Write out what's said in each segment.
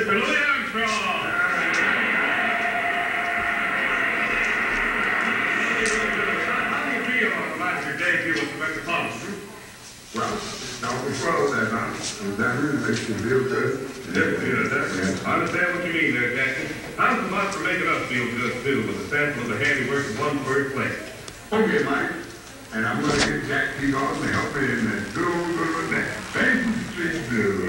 Mr. Louis Armstrong. How do you feel about your debut with the Metropolitan? Well, always swallow that, huh? That really makes you feel good. Yeah, I understand what you mean there, Jackson. How's the box for making us feel good, too, with a sample of the handiwork of one first place? Okay, Mike. And I'm going to get Jack T. on to help me in that good old that Basin Street Blues.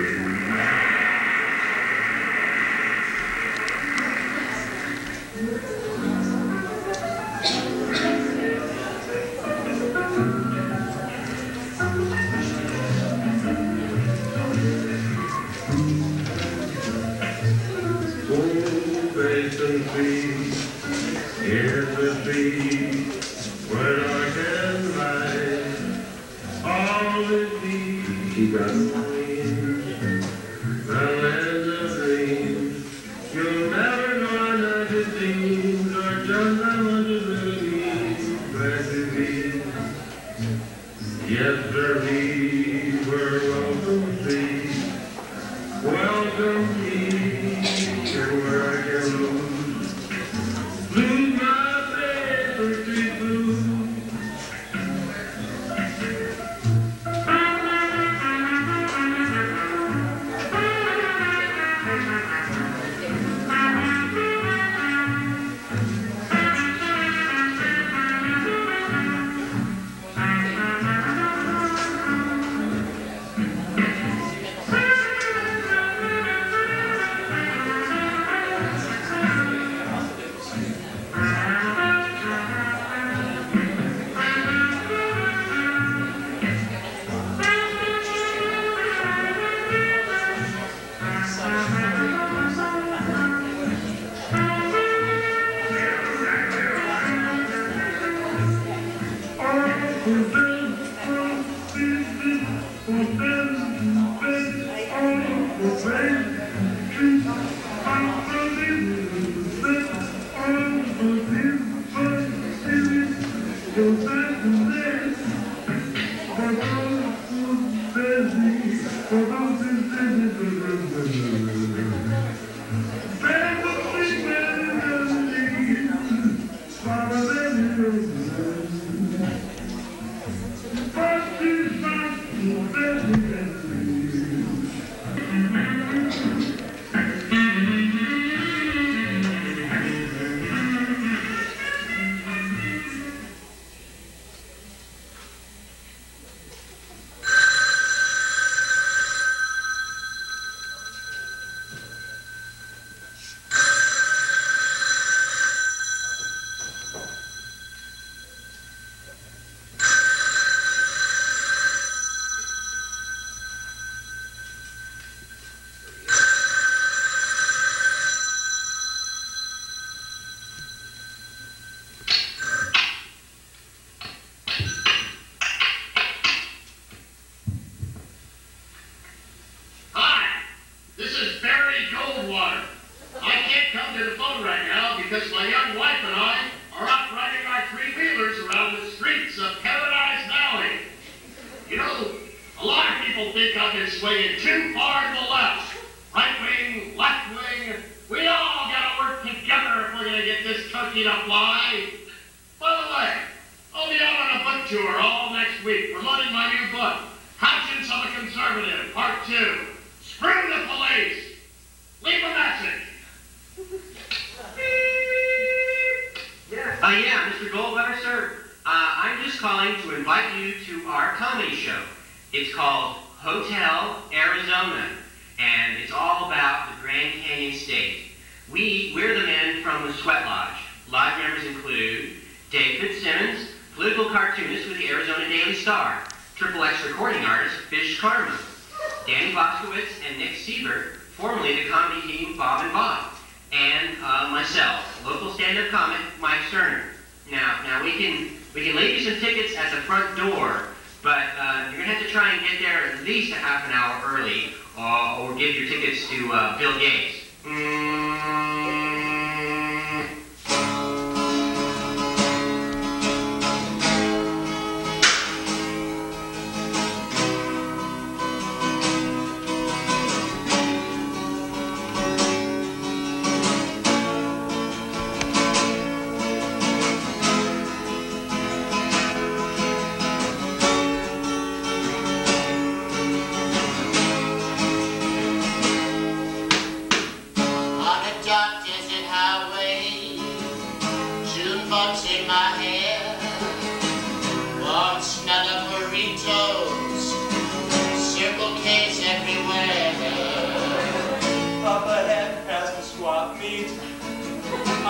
We're the men from the Sweatlodge. Lodge members include David Simmons, political cartoonist with the Arizona Daily Star, Triple X recording artist Fish Karma, Danny Boskowitz and Nick Siebert, formerly the comedy team Bob and Bob, and myself, local stand-up comic Mike Sterner. Now we can leave you some tickets at the front door, but you're gonna have to try and get there at least a half an hour early, or give your tickets to Bill Gates.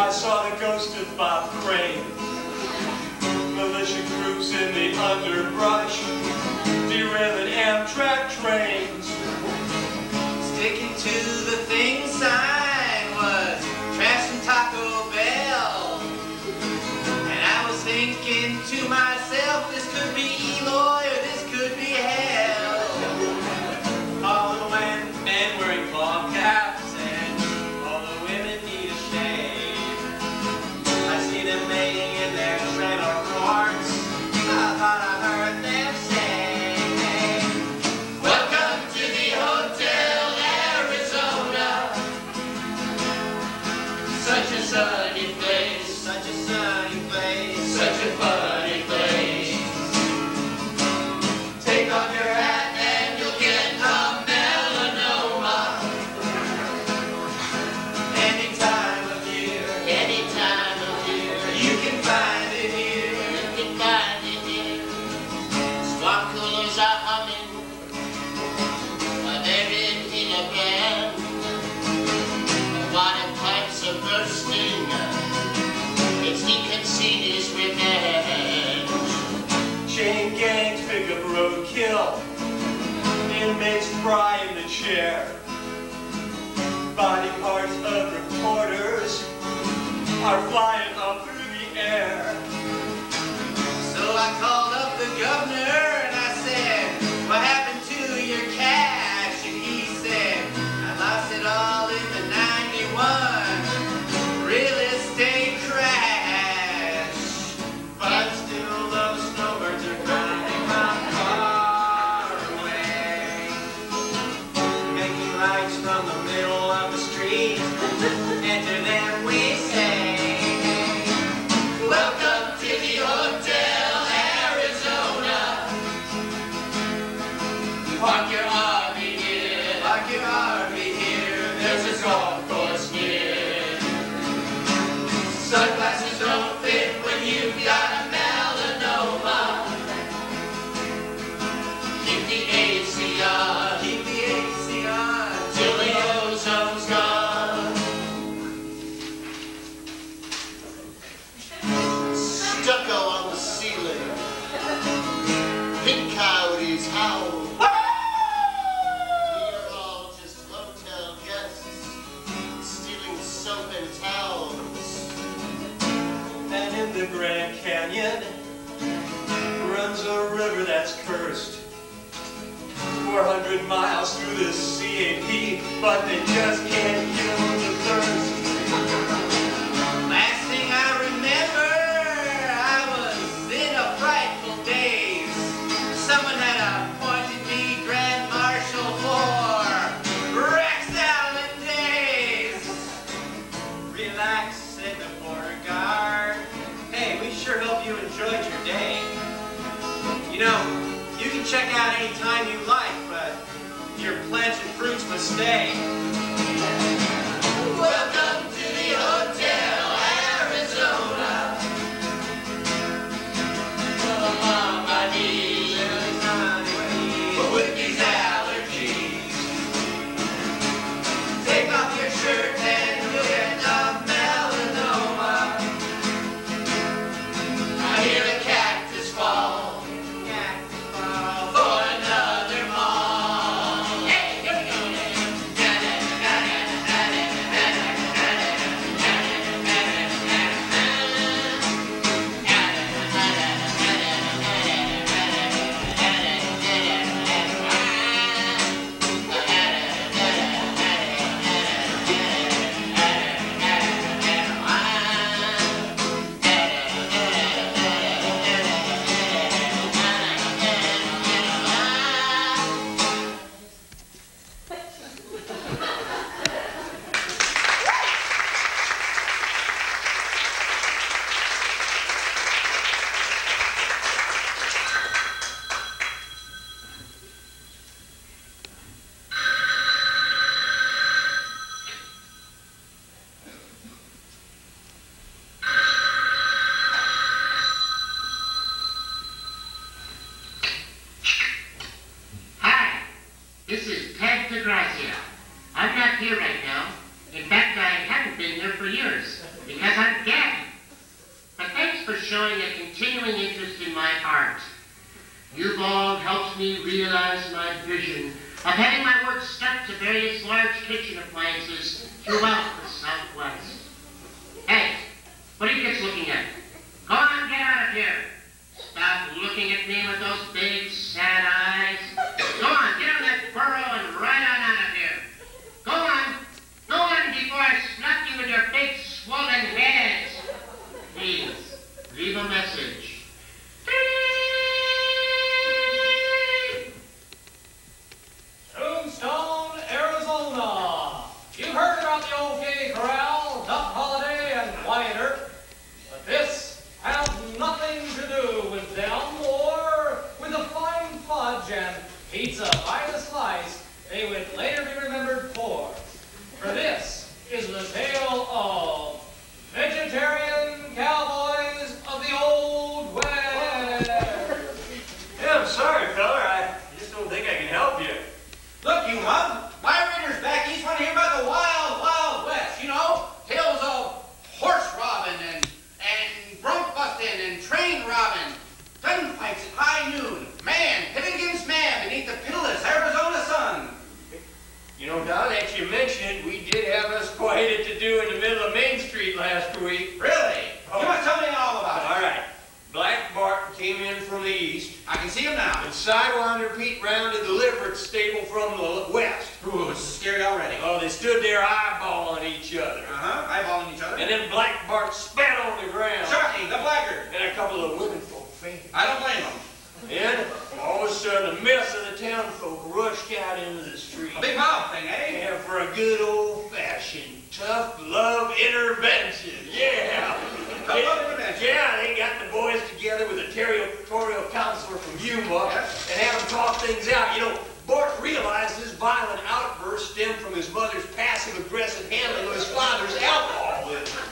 I saw the ghost of Bob Crane. Militia groups in the underbrush, derailing Amtrak trains. Sticking to the thing sign was trash and Taco Bell. And I was thinking to myself, this could be Eloy or this could be hell. All the men wearing ball caps and all the women need a shave. I see them making in their trailer courts. I thought I heard them say, welcome to the Hotel Arizona. Such a sunny place, such a sunny place, such a funny place. Take off your hat and you'll get a melanoma. Any time of year, you can find it here. Swamp coolers are humming, they're in a band. Water pipes are bursting, it's he concede his revenge. Chain gangs pick up roadkill. Inmates fry in the chair. Body parts of reporters are flying up through the air. So I called up the governor and I said, what happened to your cash? And he said, I lost it all in the 91 real estate crash. But still those snowbirds are driving my car away, making lights from the middle of the street. Enter them we say, welcome to the Hotel Arizona. Park your RV here, park your RV here. There's a golf course near. Sunglasses don't fit when you've got a melanoma. Keep the AC on, keep the AC on, till the ozone's gone. Stucco on the ceiling, pink coyotes howl. We're all just hotel guests, stealing soap and towels. And in the Grand Canyon runs a river that's cursed. 400 miles through this CAP, but they just can't kill the thirst. Last thing I remember, I was in a frightful daze. Someone had appointed me Grand Marshal for Rex Allen days. Relax, said the border guard. Hey, we sure hope you enjoyed your day. You know, you can check out any time you like, but your plants and fruits must stay. Welcome to the Hotel Arizona. I'm on my knees, but with these allergies, take off your shirt and you'll get a melanoma. I hear a cactus fall. For another mall. Hey, here we go. This is Ted DeGrazia. I'm not here right now. In fact, I haven't haven't been here for years, because I'm dead. But thanks for showing a continuing interest in my art. You've all helped me realize my vision of having my work stuck to various large kitchen appliances throughout the Southwest. Hey, what are you kids looking at? Go on, get out of here. Stop looking at me with those big, sad eyes. Go on, get on that burro and ride on out of here. Go on before I slap you with your big, swollen heads. Please, leave a message. Tombstone, Arizona. You've heard about the OK Corral, Duck Holiday, and Quieter, but this has nothing to do with them or with the fine fudge and pizza by the slice they would later be remembered for. For this is the tale of vegetarian cowboys of the Old West. Yeah, I'm sorry, fella. I just don't think I can help you. Look, you mug, my readers back east want to hear about the wild, wild west. You know, tales of horse robbing and bronc busting and train robbing, gunfights at high noon, man pitting against man beneath the pitiless Arizona sun. You know, now that you mention it, we did have us quite a to-do in the middle of Main Street last week. Really? Oh. You must tell me all about it. All right. Black Bart came in from the east. I can see him now. And Sidewinder Pete rounded the livery stable from the west. Ooh, it's scary already. Oh, they stood there eyeballing each other. Eyeballing each other. And then Black Bart spat on the ground. Shocking, the blackguard. And a couple of women folk fainted. I don't blame them. And all of a sudden, a mess of the town folk rushed out into the street. A big mob thing, eh? And for a good old-fashioned tough love intervention. Yeah. Tough love intervention. Yeah, they got the boys together with a territorial counselor from Yuma and had them talk things out. You know, Bart realized this violent outburst stemmed from his mother's passive-aggressive handling of his father's alcoholism.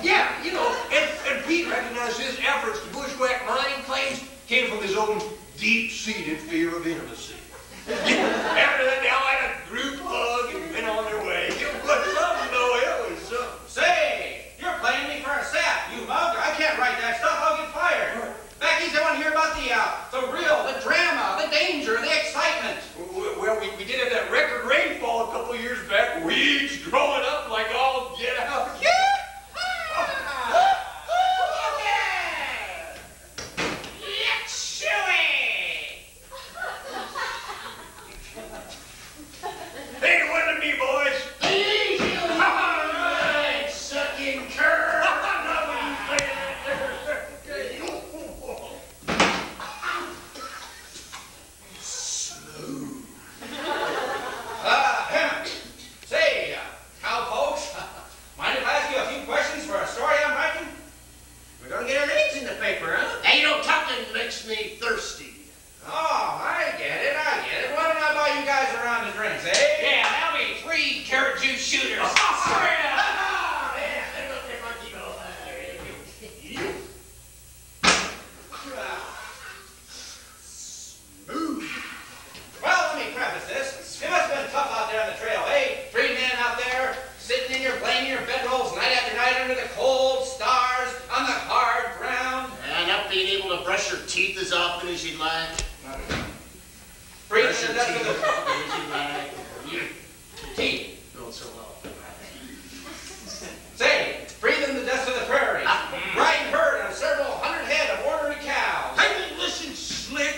Yeah, you know, and Pete recognized his efforts to bushwhack mining claims came from his own deep-seated fear of intimacy. After that, they all had a group hug and went on their way. It was something, though. It was something. Say, you're playing me for a sap, you mug. I can't write that stuff. I'll get fired. Back east, I want to hear about the real, the drama, the danger, the excitement. Well, we did have that record rainfall a couple years back. Weeds growing up like all get out. Yeah! Hey, it wasn't me, boys. All right, sucking curve. Not what you saying Smooth. Say, cowpokes, mind if I ask you a few questions for a story I'm writing? We're gonna get our names in the paper, huh? Hey, you know, talking makes me thirsty. Oh, I get it. Why don't I buy you guys a round of drinks, eh? Yeah, that'll be 3 carrot juice shooters. Smooth. Well, let me preface this. It must have been tough out there on the trail, eh? 3 men out there, sitting in your bedrolls night after night under the cold stars, on the hard ground. And not being able to brush your teeth as often as you'd like. Breathing the dust of the teeth. Don't so well. Say, breathing the dust of the prairie. Riding herd on several hundred head of ornery cows. Hey, listen, slick.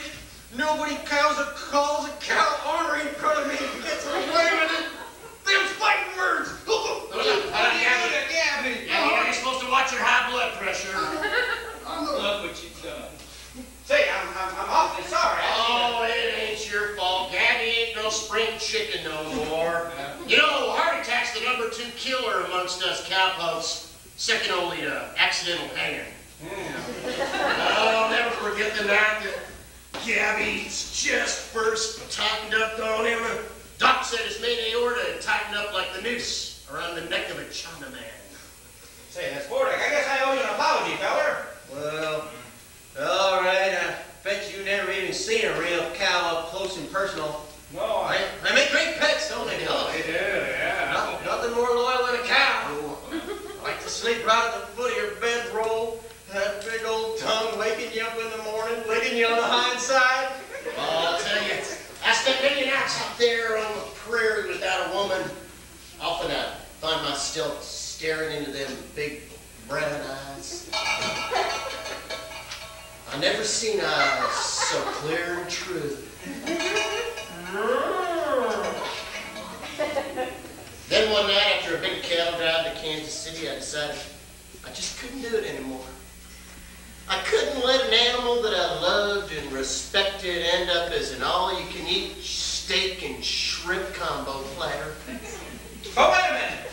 Nobody calls a cow ornery in front of me and gets away with it. Them's fighting words. Yeah, you're supposed to watch your high blood pressure. Look what you've done. Say, I'm awfully sorry. Oh, it ain't your fault. Gabby ain't no spring chicken no more. You know, heart attack's the #2 killer amongst us cowpokes, second only to accidental hanging. I'll never forget the night that Gabby's chest first tightened up on him. Doc said his main aorta had tightened up like the noose around the neck of a Chinaman. Say, that's Bordick. I guess I owe you an apology, feller. Well, all right. I bet you never even seen a real cow up close and personal. No, I make great pets, don't they? Oh, they do, yeah. Nothing more loyal than a cow. find myself staring into them big brown eyes. I never seen eyes so clear and true. Then one night after a big cattle drive to Kansas City, I decided I just couldn't do it anymore. I couldn't let an animal that I loved and respected end up as an all-you-can-eat steak and shrimp combo platter. But wait a minute.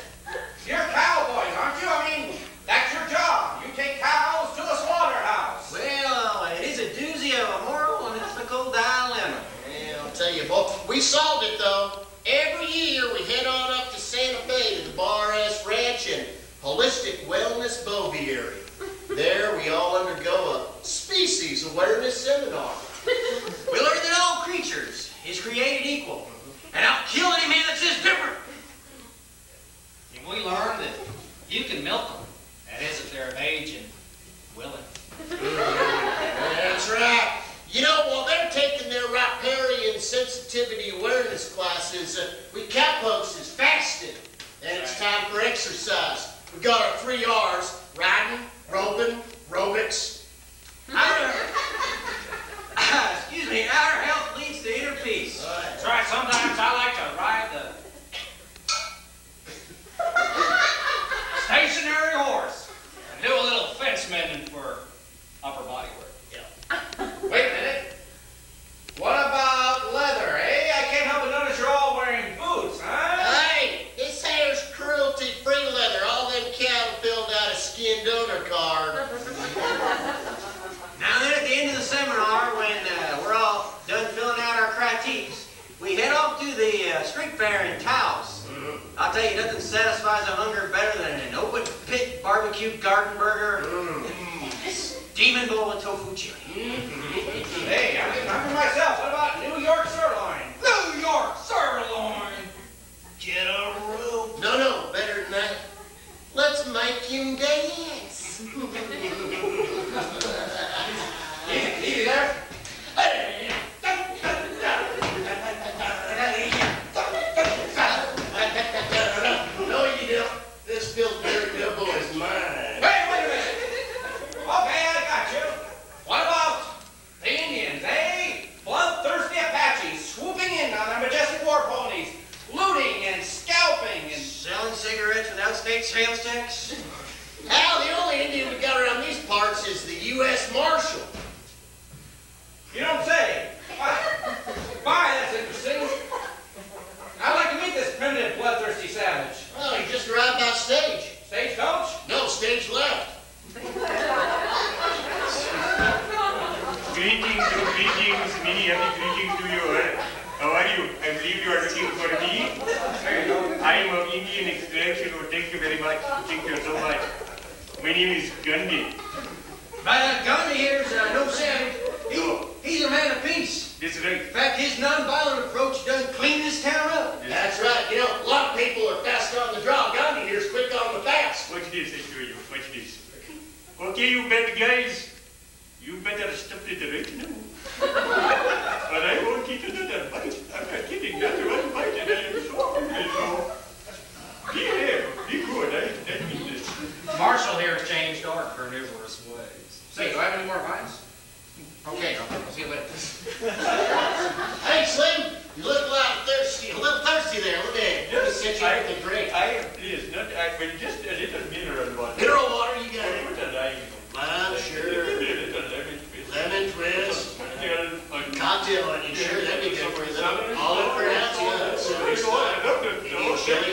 You're cowboys, aren't you? I mean, that's your job. You take cows to the slaughterhouse. Well, it is a doozy of a moral and ethical dilemma. Yeah, I'll tell you, boy, we solved it, though. Every year we head on up to Santa Fe to the Bar S Ranch and Holistic Wellness Boviary. There we all undergo a species awareness seminar. We learn that all creatures is created equal, and I'll kill any man that says different. And we learn that you can milk them. That is, if they're of age and willing. That's right. You know, while they're taking their riparian sensitivity awareness classes, we cowpokes is fasting, and it's time for exercise. We got our 3 R's: riding, roping, aerobics. Excuse me, outer health leads to inner peace. That's right. Sometimes I like to ride the stationary horse and do a little fence mending for upper body work. Wait a minute. What about leather, eh? I can't help but notice you're all wearing boots, huh? Hey, this here's cruelty-free leather. All them cattle filled out a skin donor card. Now then, at the end of the seminar, when we're all done filling out our critiques, we head off to the street fair in Taos. I'll tell you, nothing satisfies a hunger better than an open pit barbecued garden burger, steaming bowl of tofu chili. Hey, I'm getting hungry myself. What about New York sirloin? New York sirloin. Get a rope. No, better than that. Let's make him dance. Easy there. No, you don't. This feels very good, boys. Mine. Hey, wait a minute. Okay, I got you. What about the Indians, eh? Bloodthirsty Apaches swooping in on their majestic war ponies, looting and scalping and... Selling cigarettes without state sales tax? Al, the only Indian we got around these parts is the U.S. Marshal. You don't say. Why, that's interesting. I'd like to meet this primitive, bloodthirsty savage. Well, he just arrived by stage. Stagecoach? No, stage left. Greetings, many happy greetings to you. How are you? I believe you are looking for me. I am of Indian extraction. Oh, thank you very much. Thank you so much. My name is Gandhi. But Gandhi here's no savage. He's a man of peace. That's right. In fact, his nonviolent approach done clean this town up. That's right. You know, a lot of people are fast on the draw. Gandhi here's quick on the fast. Watch this, I show you. Watch this. Okay, you bad guys. You better stop it right now. But I won't eat another bite. I'm not kidding. Not one bite, and I am so hungry now. Be good. I mean this. Marshall here changed art for numerous ways. Say, do I have any more vines? Okay, I'll see you later. Hey, Slim, you look a little thirsty there. Let me set you up with a drink. I am pleased. Not, but just a little mineral water. Mineral water, you got it. Put a lime. Lime, sure. A little lemon twist. Lemon twist. Cocktail onion, sure. That'd be good for you. Olive pronounce, yeah. So it's chili.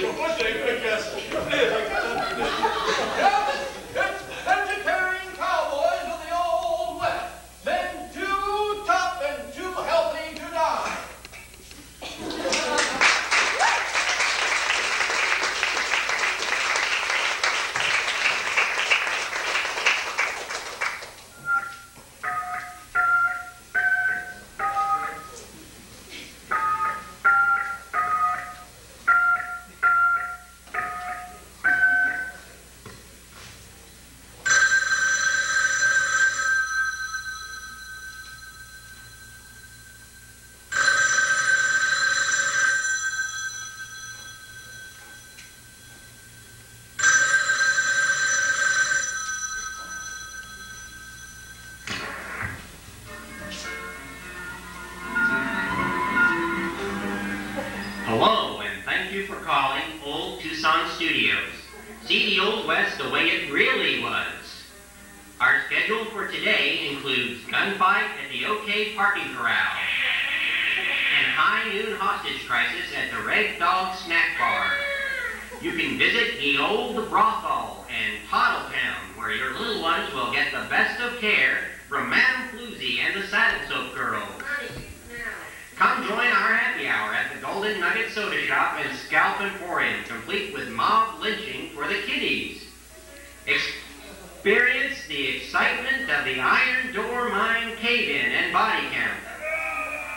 Vegetarian cowboys of the Old West. Men too tough and too healthy to die. Hello, and thank you for calling Old Tucson Studios. See the Old West the way it really was. Our schedule for today includes gunfight at the OK Parking Corral and high noon hostage crisis at the Red Dog Snack Bar. You can visit the Old Brothel and Toddle Town, where your little ones will get the best of care from Madame Floozy and the Saddle Soap Girls. Come join our happy hour at the Golden Nugget Soda Shop and Scalp Emporium, complete with mob lynching for the kiddies. Experience the excitement of the Iron Door Mine Cave-In and Body Count.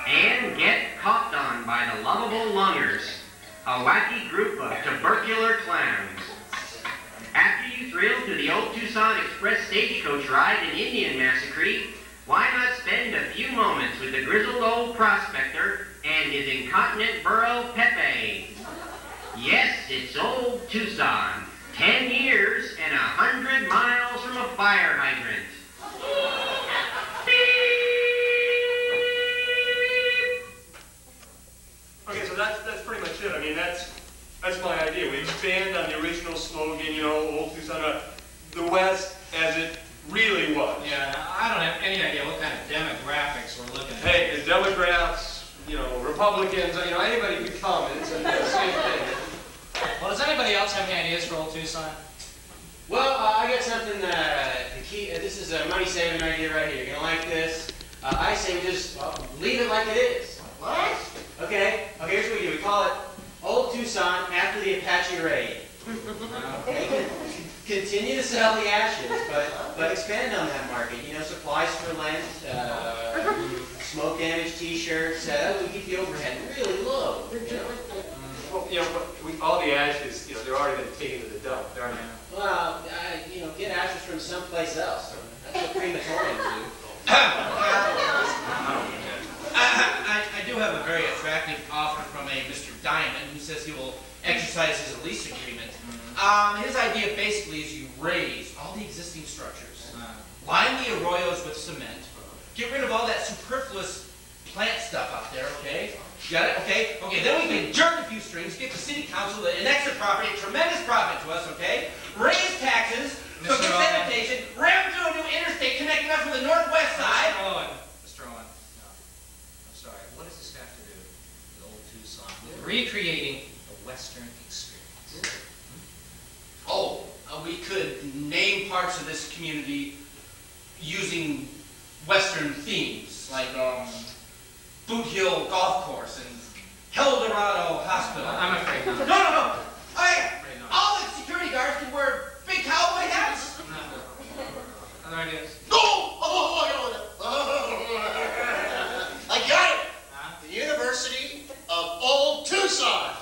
And get coughed on by the lovable Lungers, a wacky group of tubercular clowns. After you thrill to the Old Tucson Express stagecoach ride in Indian Massacre, why not spend a few moments with the grizzled old prospector and his incontinent burro Pepe? Yes, it's Old Tucson, 10 years and 100 miles from a fire hydrant. Okay, so that's pretty much it. I mean, that's my idea. We expand on the original slogan, you know, Old Tucson, the West as it really was. Yeah, I don't have any idea what kind of demographics we're looking at. Hey, the Democrats, you know, Republicans, you know, anybody could come. It's the same thing. Well, does anybody else have any ideas for Old Tucson? Well, I got something this is a money-saving idea right here. You're going to like this. I say just leave it like it is. What? Okay, here's what we do. We call it Old Tucson after the Apache raid. Okay. Continue to sell the ashes, but expand on that market. You know, supplies for Lent, smoke damage T-shirts. We keep the overhead really low. You know? Well, you know, but all the ashes, you know, they're already been taken to the dump, aren't they? Well, you know, get ashes from someplace else. That's what crematoriums do. I do have a very attractive offer from a Mr. Diamond who says he will exercise his lease agreement. His idea basically is you raise all the existing structures, line the arroyos with cement, get rid of all that superfluous plant stuff out there, okay? You got it? Okay? Okay, then we can jerk a few strings, get the city council an extra property, a tremendous profit to us, okay? Raise taxes, so get sanitation, ram through a new interstate connecting us with the northwest side. Mr. Owen, no. I'm sorry. What does this have to do with Old Tucson? With recreating the Western experience. Oh, we could name parts of this community using Western themes, like Boot Hill Golf Course and Eldorado Hospital. I'm afraid not. No. All the security guards can wear big cowboy hats. No. Other ideas? I got it! The University of Old Tucson.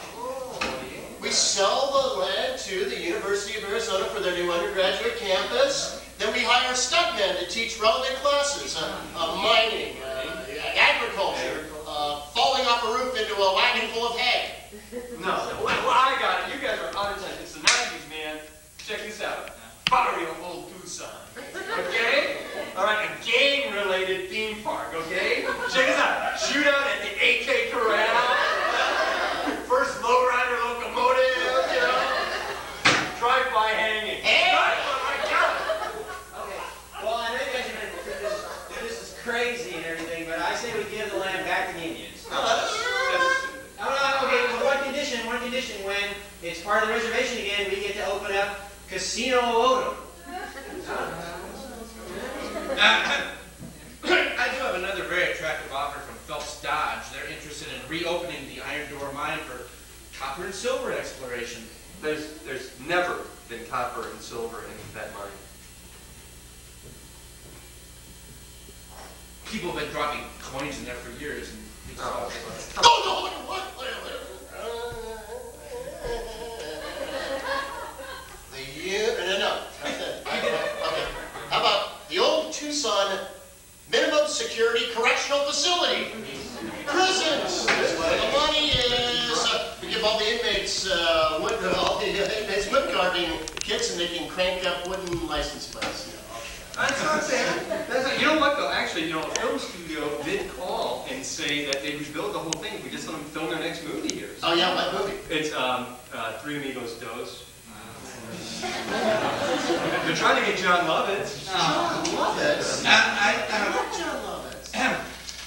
We sell the land to the University of Arizona for their new undergraduate campus. Then we hire stuntmen to teach relevant classes, mining, agriculture, falling off a roof into a wagon full of hay. No. Well, I got it. You guys are out of time. It's the 90s, man. Check this out. Barrio Old Tucson. Okay? All right, a gang-related theme park, okay? Check this out. Shootout at the AK Corral. First lowrider locomotive, you know? Drive-by hanging. Hey! I got it. Okay. Well, I know you guys are going to think this is crazy and everything, but I say we give the land back to the Indians. No, that's Okay, with one condition, when it's part of the reservation again, we get to open up Casino Odom. I do have another very attractive offer from Phelps Dodge. They're interested in reopening the Iron Door mine for copper and silver exploration. There's never been copper and silver in that mine. People have been dropping coins in there for years. And it's Oh, No. Okay. How about the Old Tucson Minimum Security Correctional Facility? Prisons. That's where the money is. We give all the inmates wood carving kits, and they can crank up wooden license plates. That's not bad. You know what though? Actually. actually, you know, a film studio did call and say that they rebuild the whole thing if we just let them film their next movie here. So Oh yeah, what movie? it's Three Amigos Dos. They're trying to get John Lovitz. John Lovitz. I love John Lovitz.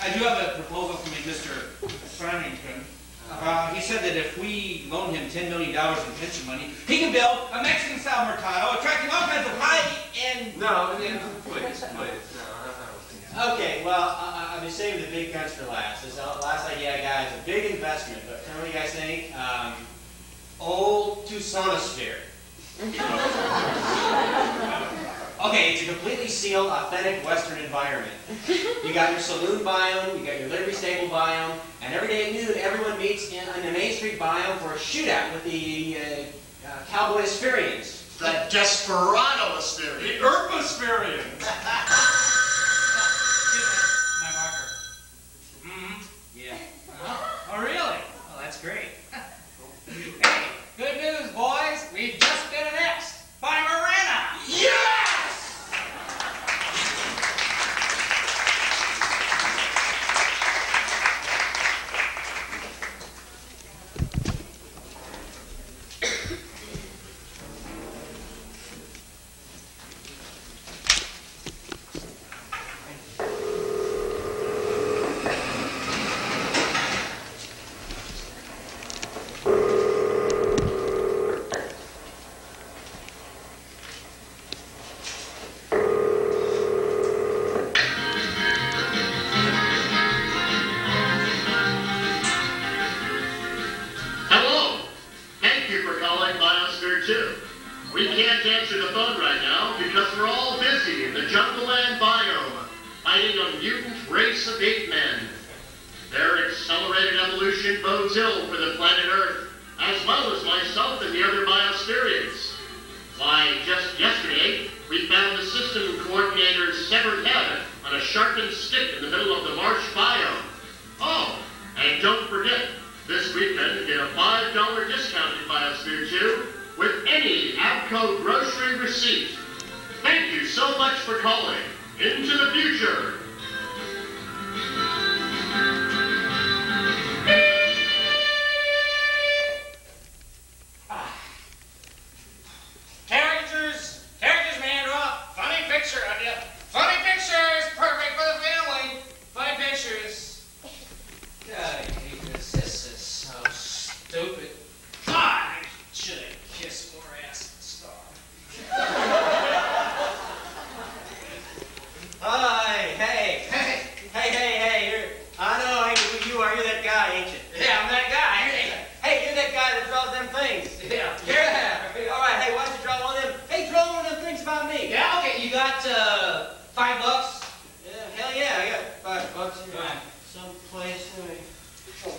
I do have a proposal from Mr. Farmington. He said that if we loan him $10 million in pension money, he can build a Mexican-style Mercado, attracting all kinds of high-end... No, please. No, I don't think so. Okay, well, I've been saving the big guns for last. This last idea I got is a big investment, but tell me what you guys think. Old Tucsonosphere. Okay, it's a completely sealed, authentic Western environment. You got your saloon biome, you got your livery stable biome, and every day at noon, everyone meets in the Main Street biome for a shootout with the cowboy Asperians. The Desperado Asperians. The Urbasperians. My marker. Yeah. Oh, really? Well, that's great. Hey, good news, boys. We've just been annexed by Marana. Yes! Hello. Thank you for calling Biosphere 2. We can't answer the phone right now because we're all busy in the jungle land biome, fighting a mutant race of ape men. Their accelerated evolution bodes ill for the planet Earth, as well as myself and the other Biosphereans. Why, just yesterday, we found the system coordinator's severed head on a sharpened stick in the middle of the marsh biome. Oh, and don't forget, this weekend, get a $5 discount in Biosphere 2 with any ABCO grocery receipt. Thank you so much for calling Into the Future. Characters, man, funny picture of you. Funny pictures, perfect for the family. Funny pictures. God, I hate this. This is so stupid. God, I should have kissed more ass than Star. Hi, hey. I know who you are. You're that guy, ain't you? Yeah, I'm that guy. Hey, you're that guy that draws them things. Yeah. All right, hey, why don't you draw one of them? Hey, draw one of them things about me. Yeah, okay, you got $5? Yeah, hell yeah, I got $5 here. Right. Someplace. Oh,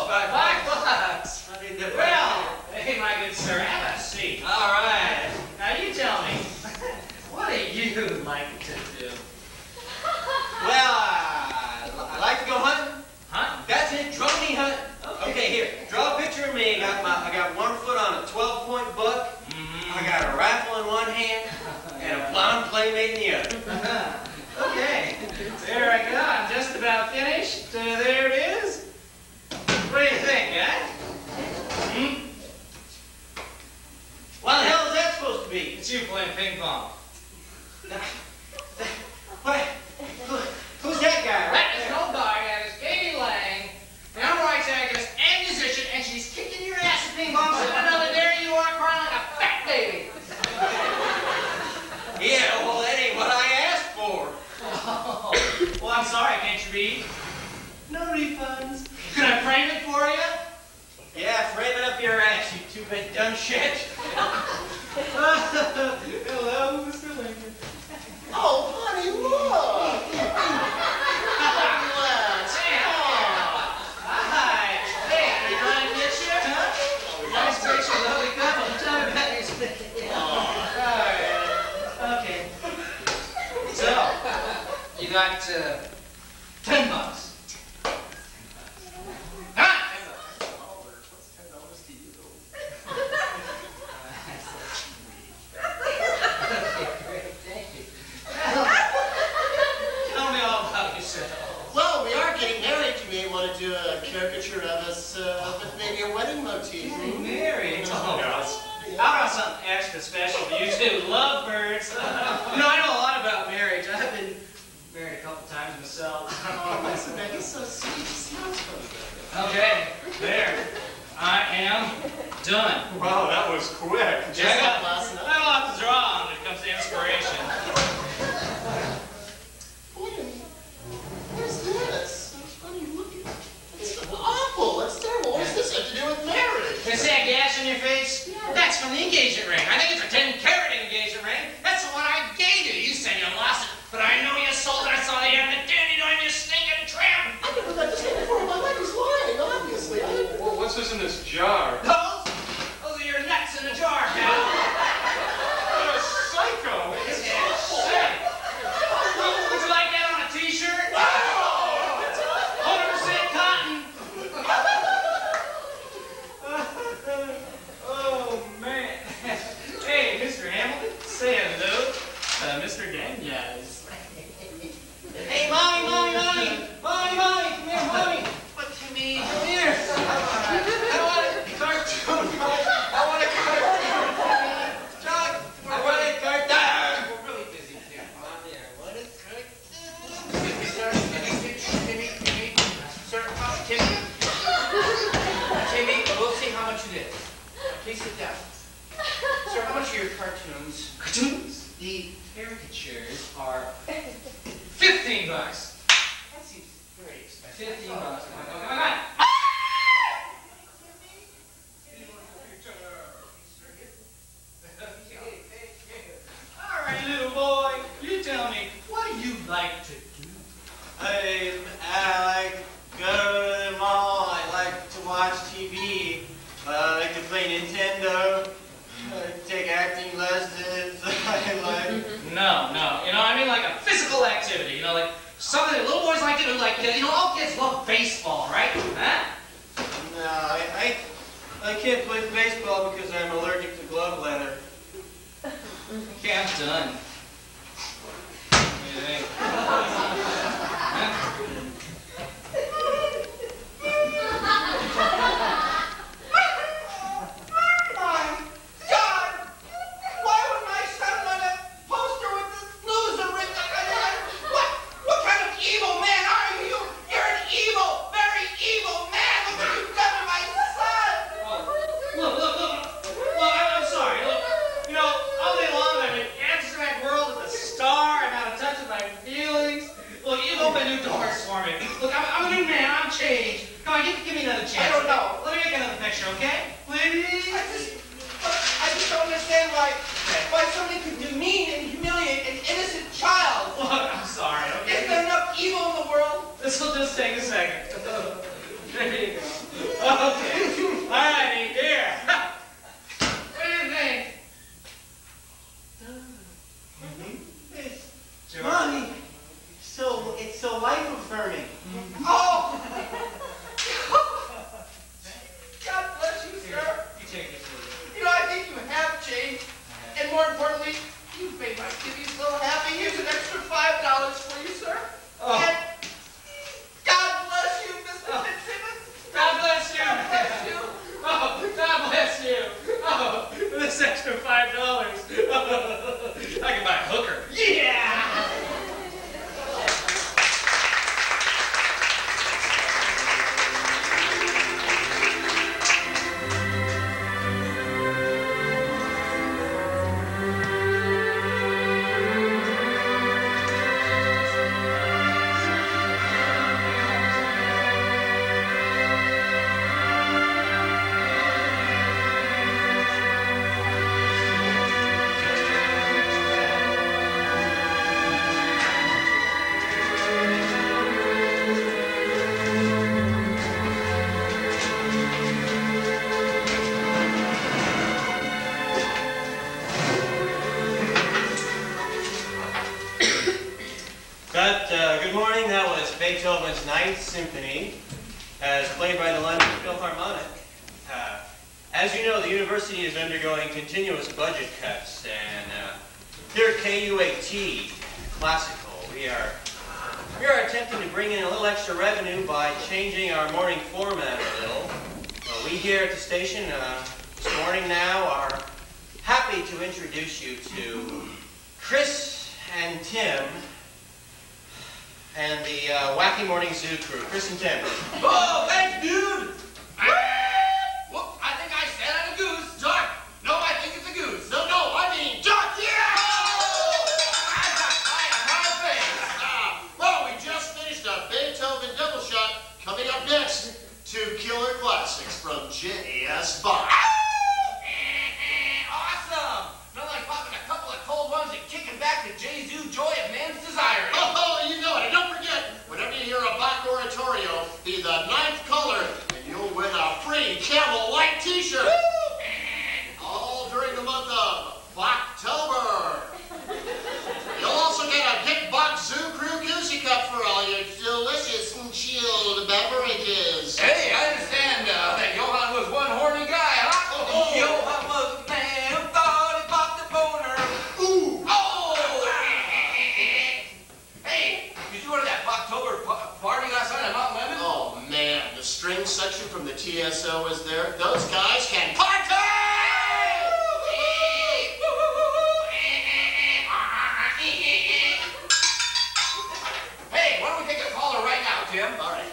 $5. I need that. Well, hey, my good sir, have a seat. All right. Now, you tell me, what do you like to do? Well, I like to go hunting. Hunting? That's it, droney hunting. Okay, here, draw a picture of me. I got 1 foot on a 12-point buck. I got a rifle in one hand and a blonde playmate in the other. Okay, there I go. I'm just about finished. There it is. What do you think, huh? What the hell is that supposed to be? It's you playing ping pong. What? Who's that guy? That is no guy. That is Katie Lang, film rights activist and musician, and she's kicking your ass at ping pong. So another there you are crying like a fat baby. Yeah, well, that ain't what I asked for. Oh. Well, I'm sorry. Can't you read? No refunds. Can I frame it for you? Yeah, frame it up your ass, you two-bit dumb shit. Hello, Mr. Lincoln. Oh, honey, look! Hi. Hey, are you trying to get you? Huh? Nice picture, lovely couple. Tell me about your spin. All right. Okay. So, you got $10. to do a caricature of us with maybe a wedding motif. Mary, how about something extra special for you two lovebirds? You know, I know a lot about marriage. I've been married a couple times myself. Oh, listen, man, he's so sweet. He smells funny. Okay, there. I am done. Wow, that was quick. I got a lot to draw on when it comes to inspiration. Where's this? What are you looking at? It's awful. That's terrible. What's this have to do with marriage? You see that gash in your face? Yeah. That's from the engagement ring. I think it's a 10-carat engagement ring. That's the one I gave you. You said you lost it, but I know you sold it. I saw you on the dandy doing you stinking tramp. I never got this thing before. My wife is lying, obviously. Well, what's this in this jar? Those are your nuts in a jar, pal. What a psycho! It's sick. Would you like that on a t-shirt? 100% cotton. Oh, man. Hey, Mr. Hamilton, say hello. Mr. Ganyas. Hey, Mommy, come here, Mommy. What to me? Come here. I want a cartoon. I want a cartoon. John, I want a cartoon. We're really busy here. Come on there. What is good? Timmy, we'll see how much it is. Please sit down. Sir, how much are your cartoons? Cartoons? The caricatures are $15. That seems very expensive. $15. Come on. All right, little boy, you tell me, what do you like to do? I like go to the mall. I like to watch TV. I like to play Nintendo. I take acting lessons. I like. No. You know, I mean like a physical activity. You know, like something that little boys like to do. Like, you know, all kids love baseball, right? Huh? No, I can't play baseball because I'm allergic to glove leather. Okay, I'm done. What do you think? Huh? Give me another chance. I don't know. Let me make another picture, okay? Please? I just don't understand why somebody could demean and humiliate an innocent child. Look, I'm sorry, okay? Is there enough evil in the world? This will just take a second. There you go. Okay. Alrighty, here. What do you think? Mommy, it's so life affirming. Oh! God bless you, sir. You take it, please. You know, I think you have changed. And more importantly, you've made my kiddies so happy. Here's an extra $5 for you, sir. Oh. And God bless you, Mr. Fitzsimmons. God bless you. God bless you. Oh, God bless you. Oh, this extra $5. I can buy a hooker. Yeah! Good morning. That was Beethoven's Ninth Symphony, as played by the London Philharmonic. As you know, the university is undergoing continuous budget cuts, and here at KUAT Classical, we are We are attempting to bring in a little extra revenue by changing our morning format a little. We here at the station this morning now are happy to introduce you to Chris and Tim and the Wacky Morning Zoo crew. Chris and Tim. Oh, thanks, dude! Whoop, I think I said I'm a goose. Duck! No, I think it's a goose. No, I mean duck, yeah! Well, we just finished a Beethoven double shot. Coming up next, 2 killer classics from J.S. Bach. Awesome! Not like popping a couple of cold ones and kicking back the J-Zoo joy of man's desire. Oh, you know it. And don't forget, whenever you hear a Bach oratorio, be the 9th color, and you'll win a free Camel White t-shirt. All during the month of Bachtober. You'll also get a Dick Bach Zoo Crew Goosey Cup for all your delicious and chilled beverages. Hey, I understand that Johann was one horny guy, huh? Johann was a man who thought he popped the boner. Ooh! Oh! Hey, did you go to that Bachtober party last night at Mount Lemon? Oh, man, the string section from the TSO was there. Those guys can party! Hey, why don't we take a caller right now, Tim? All right.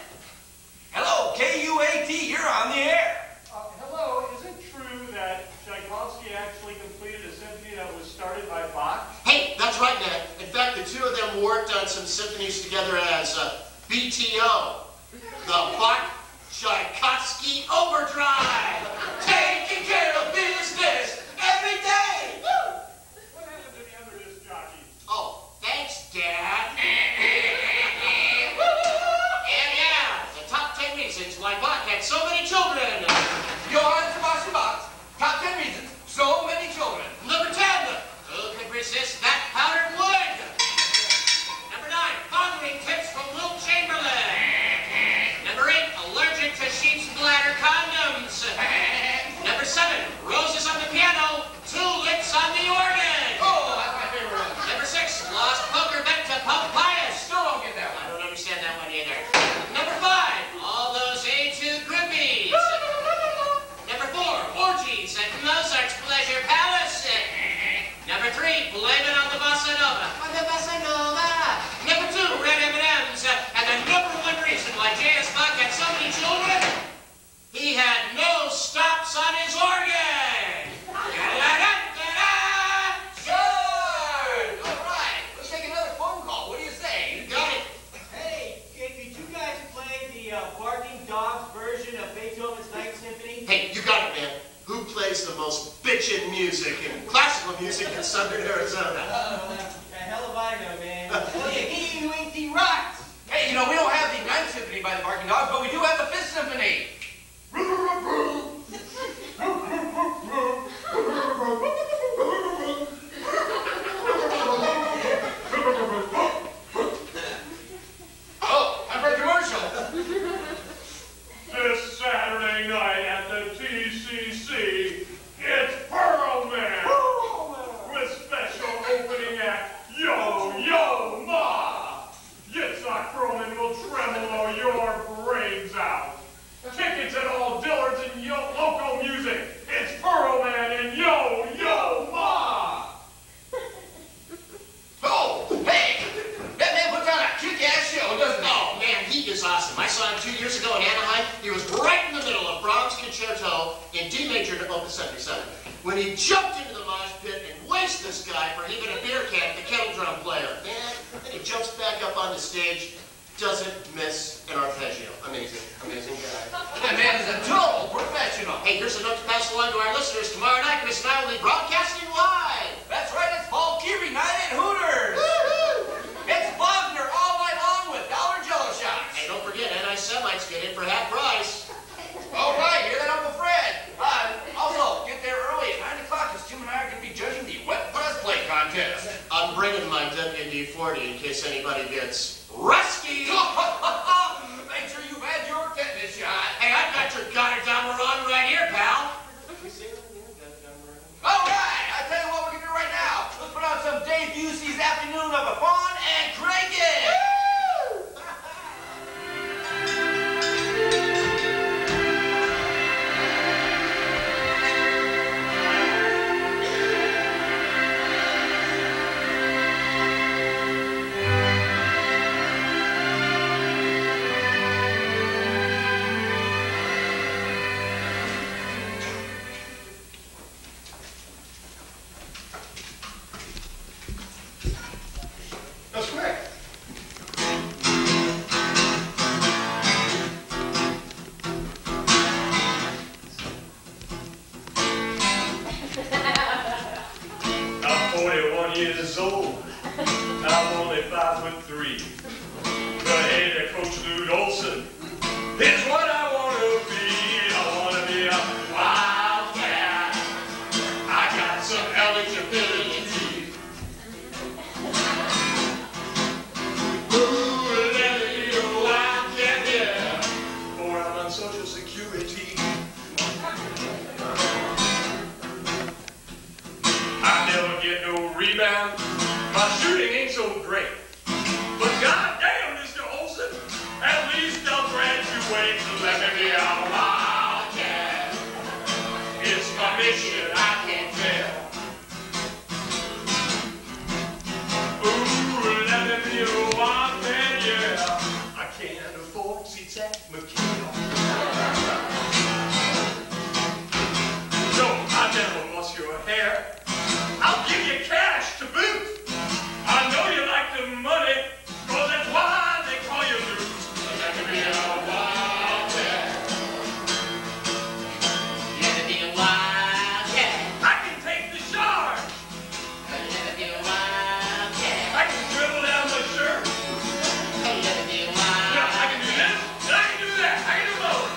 Hello, KUAT, you're on the air. Hello, is it true that Tchaikovsky actually completed a symphony that was started by Bach? Hey, that's right, man. In fact, the two of them worked on some symphonies together as BTO, the Bach Tchaikovsky Overdrive. Taking care of business every day. Woo! What happened to the other disc jockey? Oh, thanks, Dad. And yeah, the top 10 reasons why Bach had so many children. Johann Sebastian Bach, top 10 reasons, so many children. Number 10, who could resist that powdered wood? Number 9, fondling tips from Wilt Chamberlain. Number 8, allergic to sheep's bladder condoms. Number 7, roses on the piano, tulips on the organ. Oh, that's my favorite one. Number 6, lost poker bet to Pump Pius. Still don't get that I one. don't understand that one either. Number 5, all those A2 groupies. Number 4, orgies at Mozart's Pleasure Palace. Number 3, blame it on the bossa nova. On the bossa nova. Number 2, red M&Ms. And the number 1 reason why J.S. Bach had so many children, he had no stops on his organ. Da-da-da-da-da. Good! All right, let's take another phone call. What do you say? You got it. Hey, did you guys play the Barking Dogs version of Beethoven's Ninth Symphony? Hey, you got it, man. Who plays the most bitchin' music in classical music in southern Arizona? The hell if I know, man. Oh, yeah, KUAT rocks! Hey, you know, we don't have the Ninth Symphony by the Barking Dogs, but we do have the Fifth Symphony. Oh, time for a commercial. This Saturday night at the TCC, it's Pearl Man! With special opening act, Yo Yo Ma! Yitzhak Perlman will tremolo your brains out. Tickets at all Dillard's and local music. It's Pearl Man and Yo Yo Ma! Oh, hey, that man puts on a kick-ass show, doesn't he? Oh, man, he is awesome. I saw him 2 years ago in Anaheim. He was right in the middle of Brahms' Concerto in D major to Opus 77. When he jumped into the mosh pit and wasted this guy for even a beer can at the kettle drum player. Man, then he jumps back up on the stage, doesn't miss an arpeggio. Amazing, amazing guy. That man is a total professional. Hey, here's a note to pass along to our listeners. Tomorrow night, Chris and I will be broadcasting live. That's right, it's Paul Keary night at Hooters. It's Wagner all night long with dollar jello shots. Hey, don't forget, anti-Semites get in for half price. All right, hear that, Uncle Fred? Also, get there early at 9 o'clock because Tim and I are going to be judging the wet breastplate contest. I'm bringing my WD-40 in case anybody gets rusty. Make sure you've had your tetanus shot. Hey, I've got your goddamn right here, pal. All right, I tell you what we're going to do right now. Let's put on some Dave Busey's Afternoon of the Fawn and crank it. Social Security. I never get no rebound. My shooting ain't so great. But goddamn, Mr. Olson, at least I'll graduate and let me be a wildcat. It's my mission, I can't fail. Ooh, let me be a wildcat, yeah. I can't afford seats at McHale. So I never muss your hair. I'll give you cash to boot. I know you like the money, cause that's why they call you Loot. Let me be a wildcat. Let me be a wildcat. I can take the charge. Let me be a wildcat. I can dribble down my shirt. Let me be a wildcat. Yeah, I can do this, and I can do that. I can do both.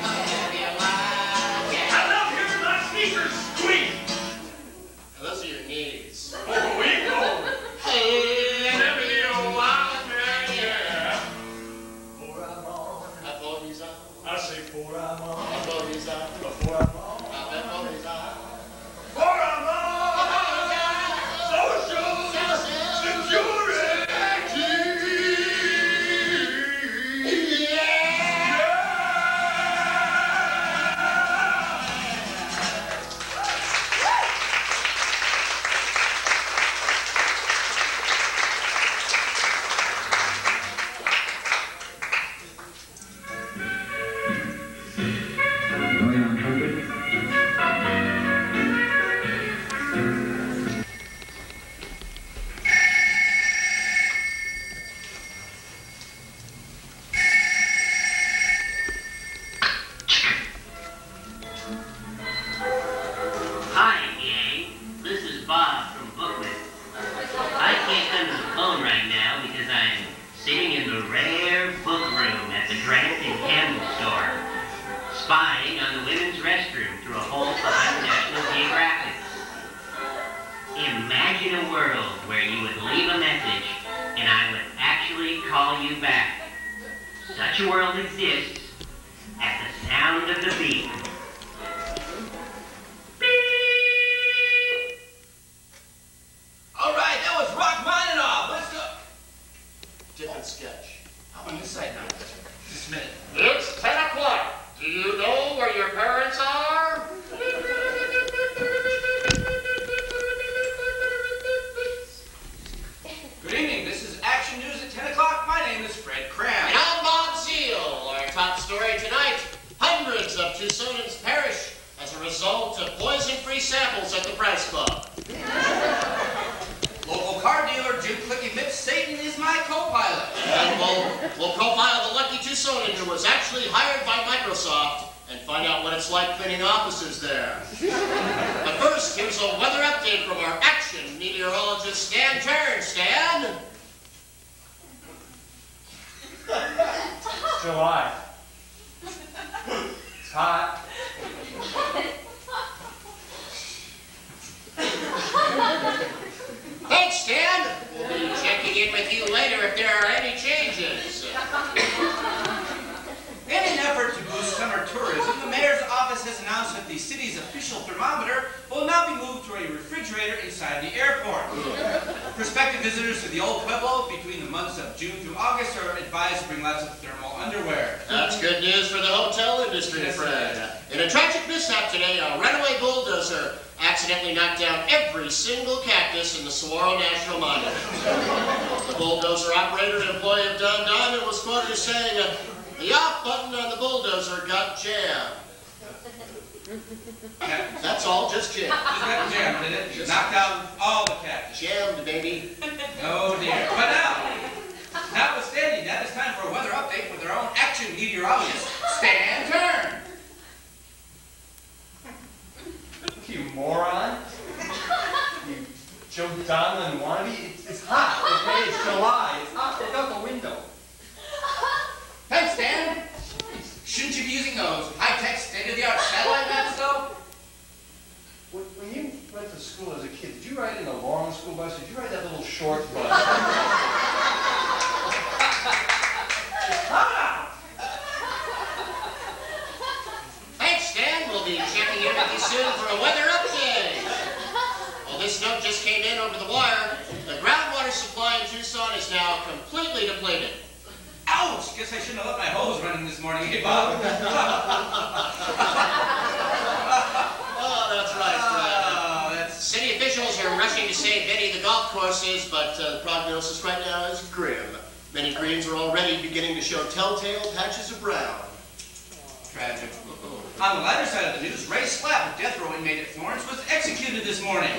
Let me be a wildcat. I love hearing my sneakers squeak. Now, those are your knees. Oh, we go. Let me be a wildcat, yeah. For I'm on. I thought he's on. I say for I'm I on. thought he's on. For I'm on. I thought he's on. For I'm on. Social Security. Going on trumpet. Hi, gang. This is Bob from Booklet. I can't come to the phone right now because I'm sitting in the rare book room at the Grant and Campbell store, spying on the women's restroom through a hole behind National Geographic. Imagine a world where you would leave a message and I would actually call you back. Such a world exists at the sound of the beat. All right, that was rock mine and all. Let's go. Different sketch. I'm on this side now. Just a minute. It's 10 o'clock. Do you know where your parents are? Good evening. This is Action News at 10 o'clock. My name is Fred And Cram. I'm Bob Seal. Our top story tonight. Hundreds of Tucsonans perish as a result of poison-free samples at the Press Club. Local car dealer Jim Clicky Phipps, Satan is my co-pilot. And we'll profile the lucky Tucsonan who was actually hired by Microsoft and find out what it's like cleaning offices there. But first, here's a weather update from our action meteorologist, Stan Turn. Stan? It's July. It's hot. Thanks, Stan. We'll be checking in with you later if there are any changes. In an effort to boost summer tourism, the mayor's office has announced that the city's official thermometer will now be moved to a refrigerator inside the airport. Prospective visitors to the Old Pueblo between the months of June through August are advised to bring lots of thermal underwear. That's good news for the hotel industry, Yes, Fred. In a tragic mishap today, a runaway bulldozer accidentally knocked down every single cactus in the Saguaro National Monument. The bulldozer operator and employee of Don Diamond was quoted as saying, "The off button on the bulldozer got jammed." That's all, just jammed. Just got jammed, did it? Knocked out all the cactus. Jammed, baby. Oh dear. But now, notwithstanding that, it's time for a weather update with our own action meteorologist, Stan Turn. You moron. You Joe Donlin wannabe. It's hot. Okay, it's July. It's hot. Look out the window. Thanks, Dan. Shouldn't you be using those high-tech, state-of-the-art satellite maps, though? When you went to school as a kid, did you ride in a long school bus? Did you ride that little short bus? It's hot. soon for a weather update. Well, this note just came in over the wire. The groundwater supply in Tucson is now completely depleted. Ouch! Guess I shouldn't have left my hose running this morning, hey, Bob? Oh, that's right, Fred. City officials are rushing to save many of the golf courses, but the prognosis right now is grim. Many greens are already beginning to show telltale patches of brown. Tragic. On the lighter side of the news, Ray Slap, a death row inmate at Florence, was executed this morning.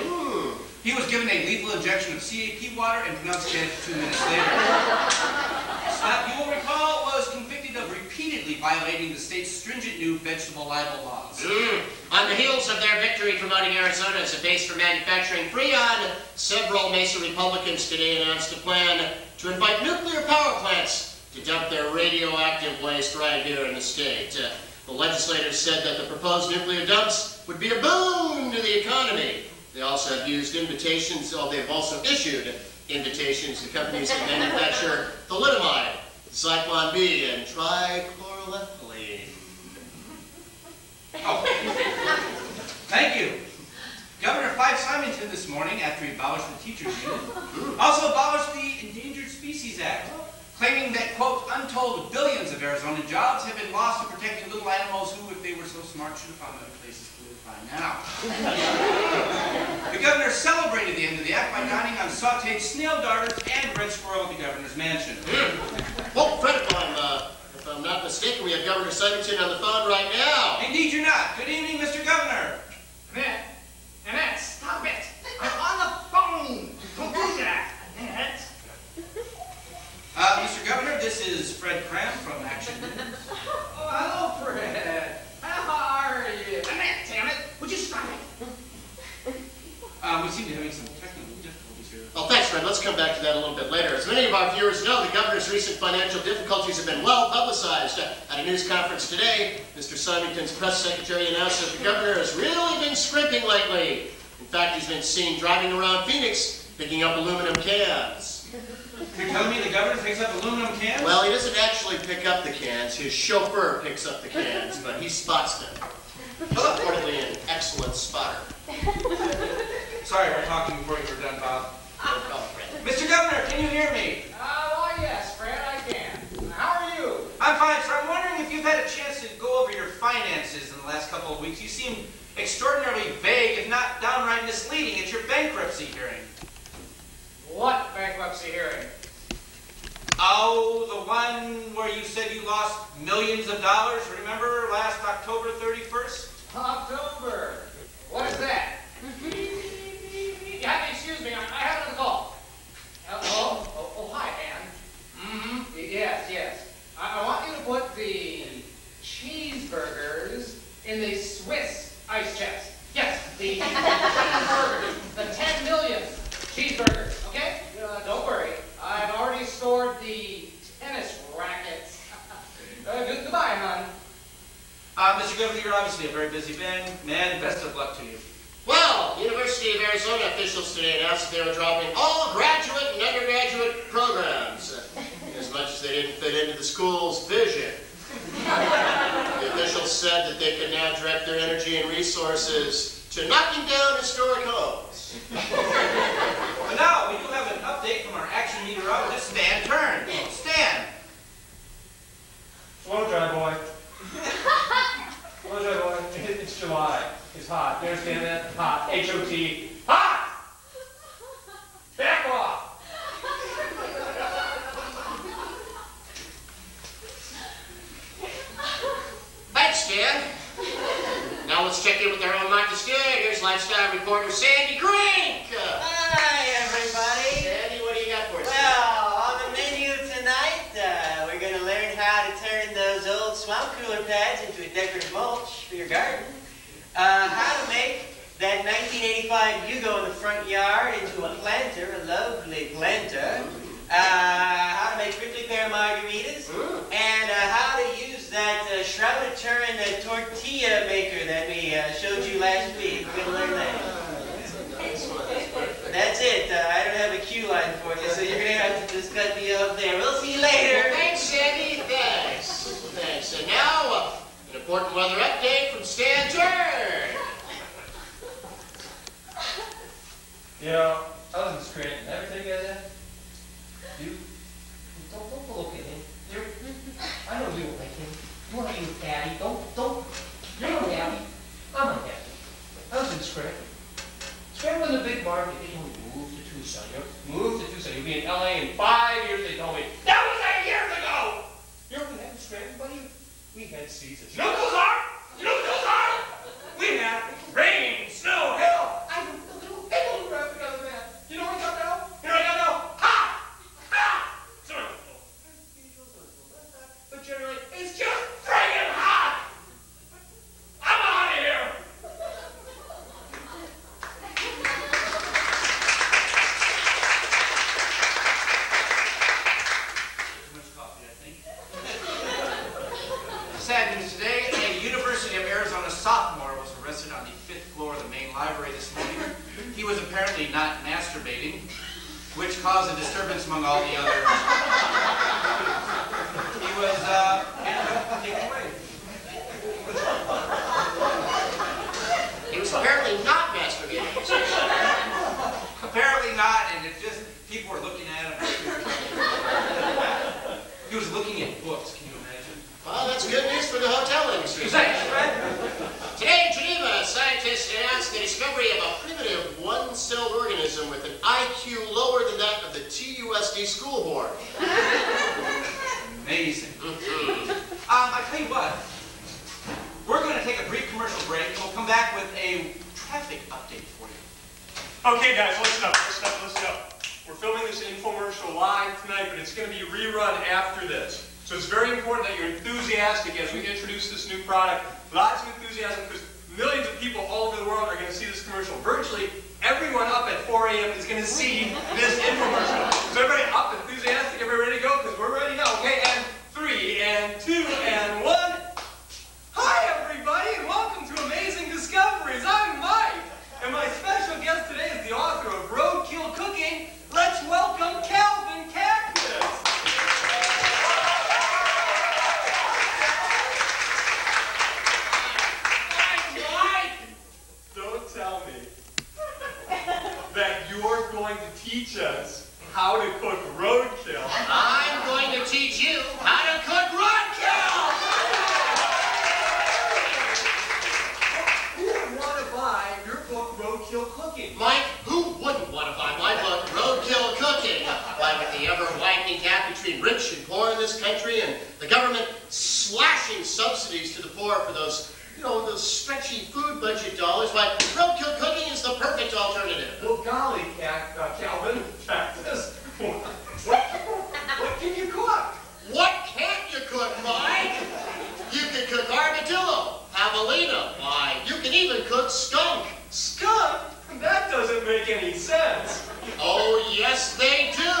He was given a lethal injection of CAP water and pronounced dead 2 minutes later. Slap, you will recall, was convicted of repeatedly violating the state's stringent new vegetable libel laws. On the heels of their victory promoting Arizona as a base for manufacturing Freon, several Mesa Republicans today announced a plan to invite nuclear power plants to dump their radioactive waste right here in the state. The legislators said that the proposed nuclear dumps would be a boon to the economy. They also have used invitations, they've also issued invitations to companies that manufacture thalidomide, Zyklon B, and trichloroethylene. Oh. Thank you. Governor Fife Symington this morning, after he abolished the teachers' union, also abolished the Endangered Species Act, claiming that, quote, untold billions of Arizona jobs have been lost to protecting little animals who, if they were so smart, should have found other places to live by now. The governor celebrated the end of the act by dining on sauteed snail darters and red squirrel at the governor's mansion. Oh, Fred, if I'm not mistaken, we have Governor Symington on the phone right now. Indeed you're not. Good evening, Mr. Governor. Annette, stop it! I'm on the phone! Don't do that, Annette! Mr. Governor, this is Fred Cram from Action News. Oh, hello, Fred. How are you? Annette, damn it! Would you stop it? We seem to be having some technical difficulties here. Well, thanks, Fred. Let's come back to that a little bit later. As many of our viewers know, the governor's recent financial difficulties have been well publicized. At a news conference today, Mr. Symington's press secretary announced that the governor has really been scrimping lately. In fact, he's been seen driving around Phoenix picking up aluminum cans. You're telling me the governor picks up aluminum cans? Well, he doesn't actually pick up the cans. His chauffeur picks up the cans, but he spots them. Reportedly an excellent spotter. Sorry, we're talking before you were done, Bob. No problem, Fred. Mr. Governor, can you hear me? Why, yes, Fred, I can. How are you? I'm fine, sir. I'm wondering if you've had a chance to go over your finances in the last couple of weeks. You seem extraordinarily vague, if not downright misleading, at your bankruptcy hearing. What bankruptcy hearing? Oh, the one where you said you lost millions of dollars, remember, last October 31st? October. What is that? You have to excuse me, I have another call. Hello? Oh, hi, Ann. Yes. I want you to put the cheeseburgers in the Swiss ice chest. Yes, the cheeseburgers. The 10 millionth cheeseburgers, okay? Don't worry. I've already stored the tennis rackets. Goodbye, hon. Mr. Governor, you're obviously a very busy man. Best of luck to you. Well, University of Arizona officials today announced that they were dropping all graduate and undergraduate programs, as much as they didn't fit into the school's vision. The officials said that they could now direct their energy and resources to knocking down historic homes. But now, we do have an update from our action meteorologist, Stan Turn. Stan! Slow dry, boy. Slow dry, boy. It's July. It's hot. You understand that? Hot. H-O-T. Hot! Back off! Thanks, Stan. Now let's check in with our own Mike the Steer. Here's lifestyle reporter Sandy Crink. Hi, everybody. Sandy, what do you got for us? Well, on the menu tonight, we're going to learn how to turn those old swamp cooler pads into a decorative mulch for your garden. How to make that 1985 Yugo in the front yard into a planter, a lovely planter. How to make prickly pear margaritas. And how to use that shrouded turn tortilla maker that we showed you last week. We're going to learn that. That's it. I don't have a cue line for you, so you're going to have to just cut me off there. We'll see you later. Thanks, Sandy. Thanks. And now, an important weather update from Stan Turn. You know, I was in Scranton. Ever tell you guys that? You don't look at him. I know you don't like him. You want to be with Daddy. Don't. You're unhappy. I'm unhappy. I was in Scranton. Scranton was a big market. They told me, move to Tucson. Move to Tucson. You'll be in LA in 5 years, they told me. That was 8 years ago! You know what we had in Scranton, buddy? We had seasons. You know what those are? You know what those are? We had rain, snow, hell. I don't grab together that. You know what I got now? You know what I got now? Ha! Sorry. But generally, it's just friggin' hot! I'm out of here! Too much coffee, I think. Sad news today, a University of Arizona sophomore was arrested on the 5th floor of the main library this morning. He was apparently not masturbating, which caused a disturbance among all the others. He was taken away. He was apparently not masturbating. Apparently not, and it just, people were looking at him. He was looking at books, can you imagine? Well, that's good news for the hotel industry. Thanks, Fred. Today in Geneva, scientists announced the discovery of a primitive one-celled organism with an IQ lower than that of the TUSD school board. Amazing. I tell you what, we're going to take a brief commercial break, and we'll come back with a traffic update for you. Okay, guys, listen up. We're filming this infomercial live tonight, but it's going to be rerun after this. So it's very important that you're enthusiastic as we introduce this new product. Lots of enthusiasm because millions of people all over the world are going to see this commercial. Virtually everyone up at 4 a.m. is going to see this infomercial. So everybody up, enthusiastic, everybody ready to go? Because we're ready now. Okay, and 3, and 2, and 1. Hi, everybody, and welcome to Amazing Discoveries. I'm Mike, and my special guest today is the author of Roadkill Cooking. Let's welcome Calvin Cactus. Don't tell me that you're going to teach us how to cook roadkill. I'm going to teach you how to cook roadkill! Who would want to buy your book, Roadkill Cooking? Mike, who wouldn't want to buy my book, Roadkill Cooking? Why, with the ever-widening gap between rich and poor in this country and the government slashing subsidies to the poor for those those stretchy food budget dollars, why, roadkill cooking is the perfect alternative. Well, golly, Calvin, Cactus, what can you cook? What can't you cook, Mike? You can cook armadillo, javelina, why, you can even cook skunk. Skunk? That doesn't make any sense. Oh, yes, they do.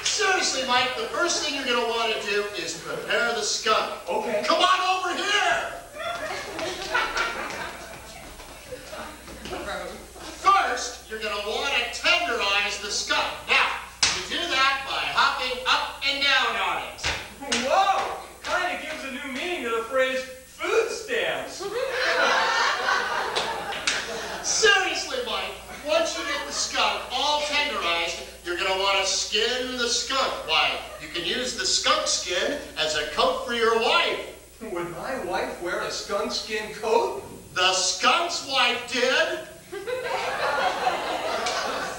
Seriously, Mike, the first thing you're going to want to do is prepare the skunk. Okay. Come on over here! First, you're going to want to tenderize the skunk. Now, you do that by hopping up and down on it. Whoa! Kind of gives a new meaning to the phrase food stamps. Seriously, Mike, once you get the skunk all tenderized, you're going to want to skin the skunk. Why, you can use the skunk skin as a coat for your wife. Would my wife wear a skunk skin coat? The skunk's wife did.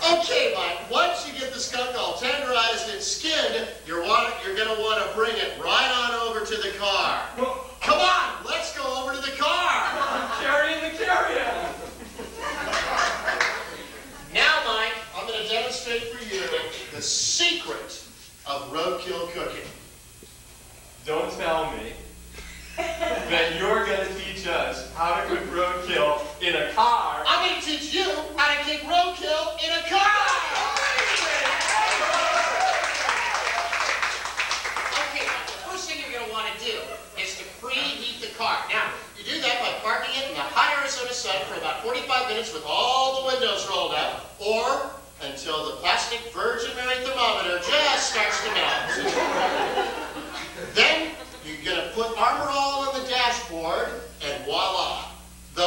Okay, Mike, once you get the skunk all tenderized and skinned, you're going to want to bring it right on over to the car. Well, come on, let's go over to the car. I'm carrying the carry-on. Now, Mike, I'm going to demonstrate for you the secret of roadkill cooking. Don't tell me that you're going to teach us how to cook roadkill in a car. I'm going to teach you how to cook roadkill in a car. Okay, the first thing you're going to want to do is to preheat the car. Now, you do that by parking it in the hot Arizona sun for about 45 minutes with all the windows rolled up, or until the plastic Virgin Mary thermometer just starts to melt. Then, you're going to put Armor All on the dashboard, and voila! The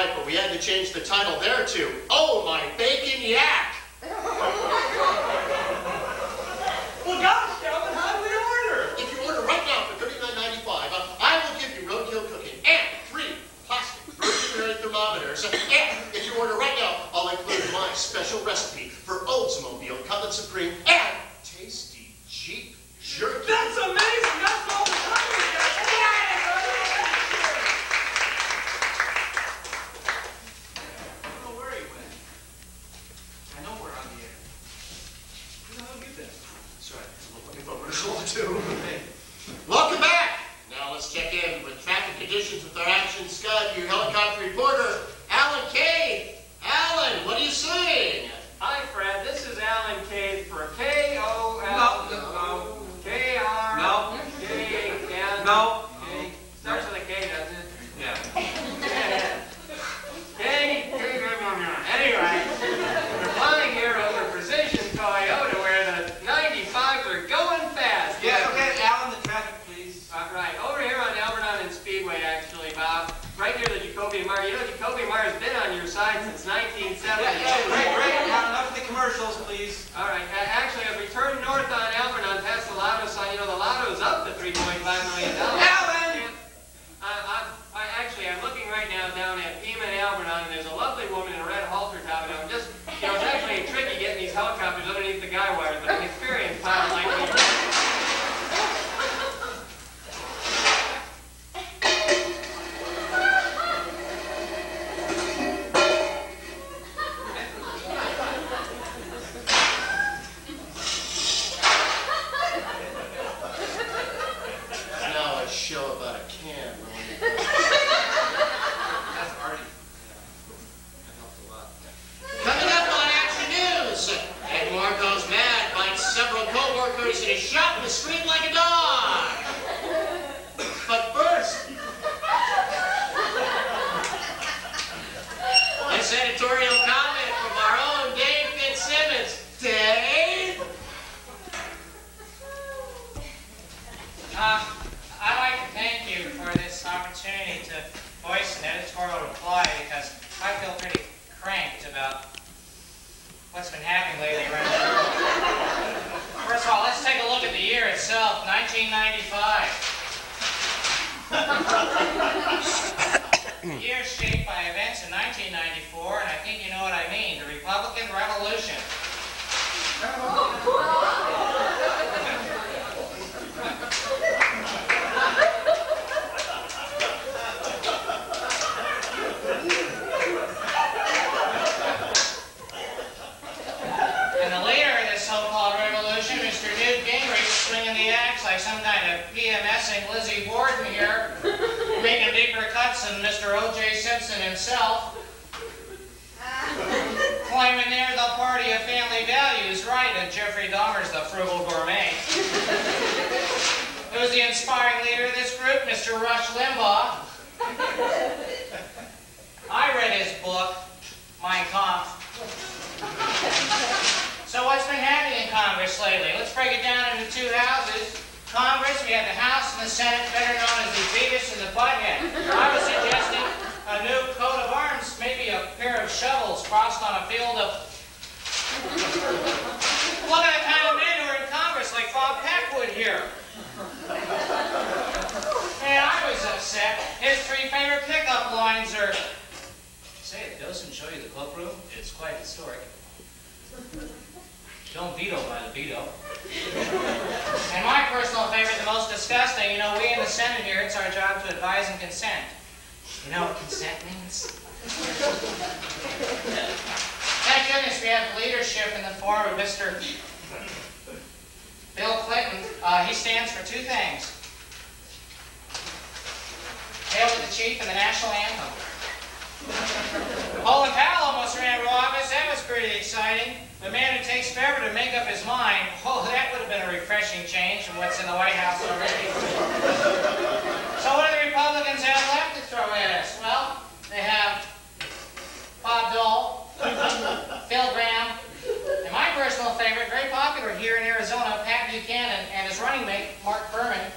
right, but we had to change the title there to Oh My Bacon Yak. Well, gosh, Calvin, how do we order? If you order right now for $39.95, I will give you roadkill cooking and 3 plastic virgin thermometers. And if you order right now, I'll include my special recipe for Oldsmobile Cutlet Supreme and tasty Jeep jerky. That's amazing! That's all the time we got. I don't know where he went. I know we're on the air. Who the hell did that? That's right. I'm looking forward to it too. Okay. Welcome back. Now let's check in with traffic conditions with our Action Skyview helicopter reporter, Alan Cade. Alan, what are you saying? Hi, Fred. This is Alan Cade for K-O-L... No. K-R... No. K-N... No. K... Starts with a K, doesn't it? Yeah. K... Anyway, we're flying here over Precision Toyota where the 95s are going fast. Yeah, okay, Alan, the traffic, please. Right, over here on Alberton and Speedway, actually, Bob. Right near the Jacoby Mart. You know, Jacoby Mart has been on your side since 1972. Great. Not enough of the commercials, please. All right. Actually, as we turn north on Alberton past the Lotto sign, you know, the Lotto's up to $3.5 million. Alan! I'm looking right now down at Pima and Alberton, and there's a lovely woman in a red halter top, and I'm just, you know, it's actually tricky getting these helicopters underneath the guy wires, but an experienced pilot like me. Now a show about a can. That's Artie. That helped a lot. Coming up on Action News, Edmore goes mad, bites several co-workers, and is shot in the street like a dog. But first, a senatorial comment from our own Dave Fitzsimmons. Dave? I'd like to thank you for this opportunity to voice an editorial reply because I feel pretty cranked about what's been happening lately around here. First of all, let's take a look at the year itself, 1995. The year shaped by events in 1994, and I think you know what I mean, the Republican Revolution. And the leader of this so-called revolution, Mr. Newt Gingrich, swinging the axe like some kind of PMSing Lizzie Borden here, making deeper cuts than Mr. O.J. Simpson himself, claiming they're the party of family values, right, and Jeffrey Dahmer's the frugal gourmet. It was the inspiring leader of this group, Mr. Rush Limbaugh. I read his book, Mein Kampf. So what's been happening in Congress lately? Let's break it down into 2 houses. Congress, we have the House and the Senate, better known as the Beavis and the Butthead. I was suggesting a new coat of arms, maybe a pair of shovels crossed on a field of... Look at the kind of men who are in Congress, like Bob Packwood here. Man, I was upset. His 3 favorite pickup lines are... Say, if it doesn't show you the cloakroom, it's quite historic. Don't veto by the veto. And my personal favorite, the most disgusting, you know, we in the Senate here, it's our job to advise and consent. You know what consent means? Thank goodness we have leadership in the form of Mr. Bill Clinton. He stands for 2 things. Hail to the Chief and the National Anthem. Colin Powell almost ran for office. That was pretty exciting. The man who takes forever to make up his mind, oh, that would have been a refreshing change from what's in the White House already. So what do the Republicans have left to throw at us? Well, they have Bob Dole, Phil Graham, and my personal favorite, very popular here in Arizona, Pat Buchanan, and his running mate, Mark Furman.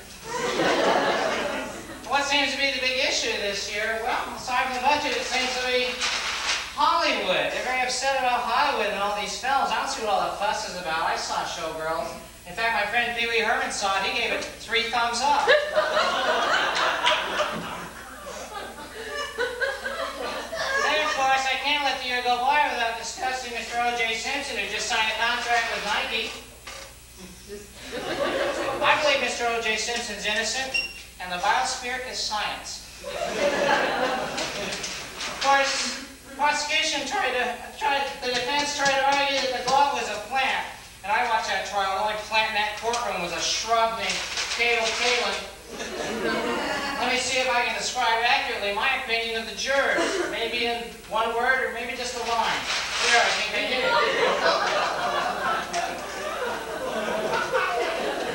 What seems to be the big issue this year? Well, aside from the budget, it seems to be Hollywood. They're very upset about Hollywood and all these films. I don't see what all the fuss is about. I saw Showgirls. In fact, my friend Pee Wee Herman saw it. He gave it 3 thumbs up. And of course, I can't let the year go by without discussing Mr. O.J. Simpson, who just signed a contract with Nike. I believe Mr. O.J. Simpson's innocent, and the biosphere is science. Of course, the prosecution the defense tried to argue that the glove was a plant. And I watched that trial. The only plant in that courtroom was a shrub named Cato Kalin. Let me see if I can describe accurately my opinion of the jurors. Maybe in 1 word, or maybe just a line. Here, I think I did it.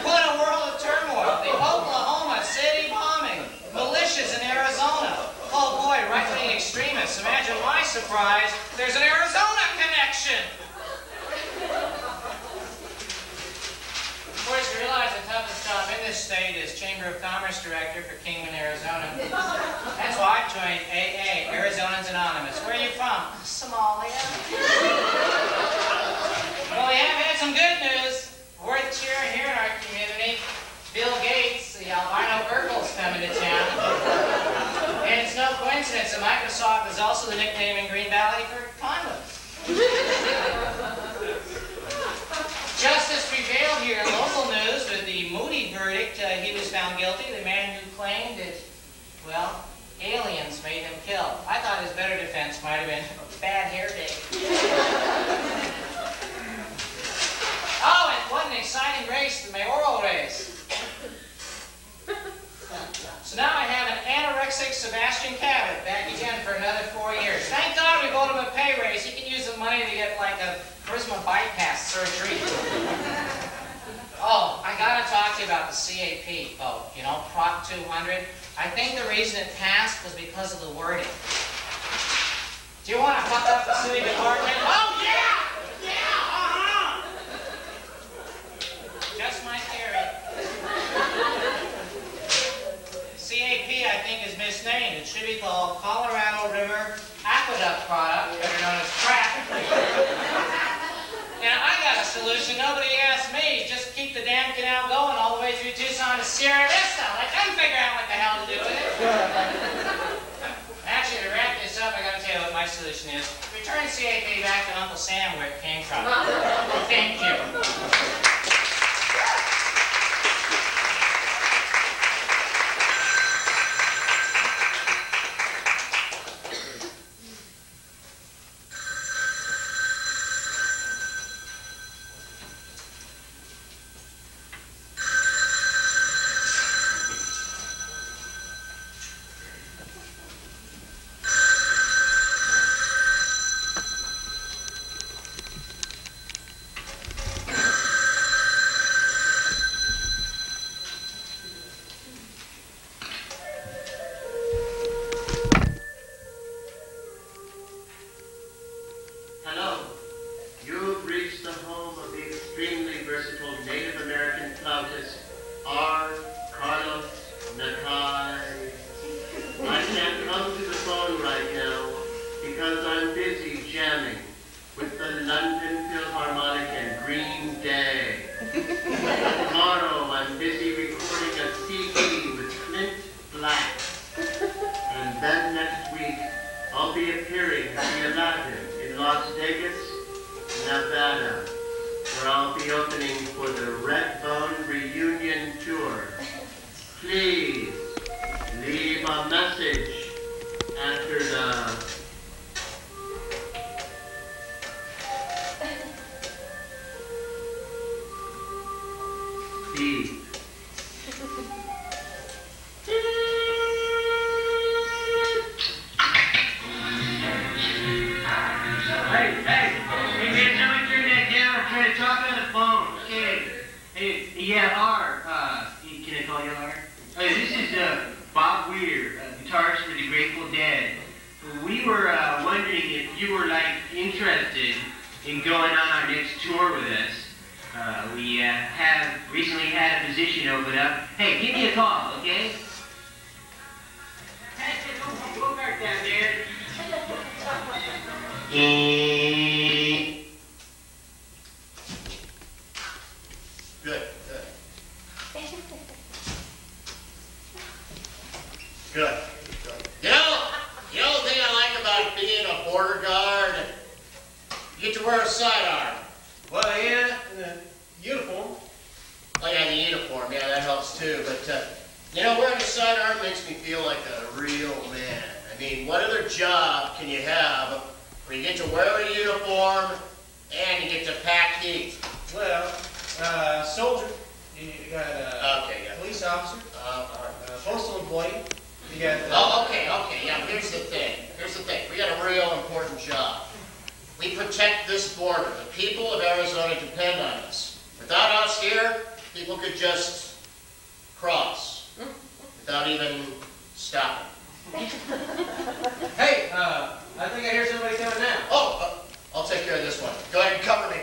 What a world of turmoil. The Oklahoma City bombing. Militias in Arizona. Oh boy, right-wing extremists. Imagine my surprise. There's an Arizona connection. Of course, you realize the toughest job in this state is Chamber of Commerce Director for Kingman, Arizona. That's why I joined AA, Arizonans Anonymous. Where are you from? Somalia. Well, we have had some good news. Worth cheering here in our community. Bill Gates, the albino Urkel's coming to town. And it's no coincidence that Microsoft is also the nickname in Green Valley for condoms. Justice prevailed here in local news with the Moody verdict. He was found guilty. The man who claimed that, well, aliens made him kill. I thought his better defense might have been a bad hair day. Oh, and what an exciting race, the mayoral race. So now I have an anorexic Sebastian Cabot back again for another 4 years. Thank God we bought him a pay raise. He can use the money to get like a charisma bypass surgery. Oh, I gotta talk to you about the CAP vote. You know, Prop 200. I think the reason it passed was because of the wording. Do you want to fuck up the city department? Oh, yeah! Yeah, Just my theory. CAP, I think, is misnamed. It should be called Colorado River Aqueduct Product, better known as crap. Now, I got a solution. Nobody asked me. Just keep the damn canal going all the way through Tucson to Sierra Vista. I couldn't figure out what the hell to do with it. Actually, to wrap this up, I got to tell you what my solution is. Return CAP back to Uncle Sam where it came from. Thank you. Good. Good. You know, the only thing I like about being a border guard, you get to wear a sidearm. Well, yeah, uniform. Oh yeah, the uniform, yeah, that helps too. But, you know, wearing a sidearm makes me feel like a real man. I mean, what other job can you have where you get to wear a uniform and you get to pack heat? Well, soldier. You got Okay, yeah. police officer. Postal employee. You got. Oh, okay, yeah, here's the thing. We got a real important job. We protect this border. The people of Arizona depend on us. Without us here, people could just cross without even stopping. Hey, I think I hear somebody coming now. Oh, I'll take care of this one. Go ahead and cover me.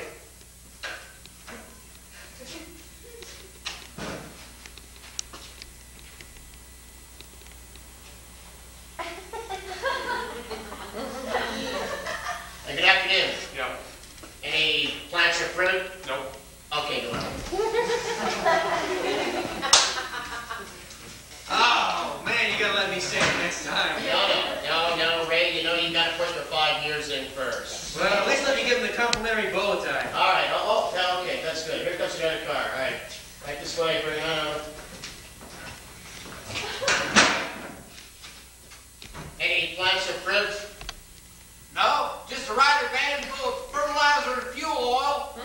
Good afternoon. Yeah. Any plants or fruit? Nope. Okay, go ahead. Oh, man, you gotta let me stay next time. No, Ray, you know you gotta put your 5 years in first. Well, at least let me give him the complimentary bow tie. All right, okay, that's good. Here comes another car. All right, right this way, bring it on over. Any plants or fruit? No, just a rider van full of fertilizer and fuel oil,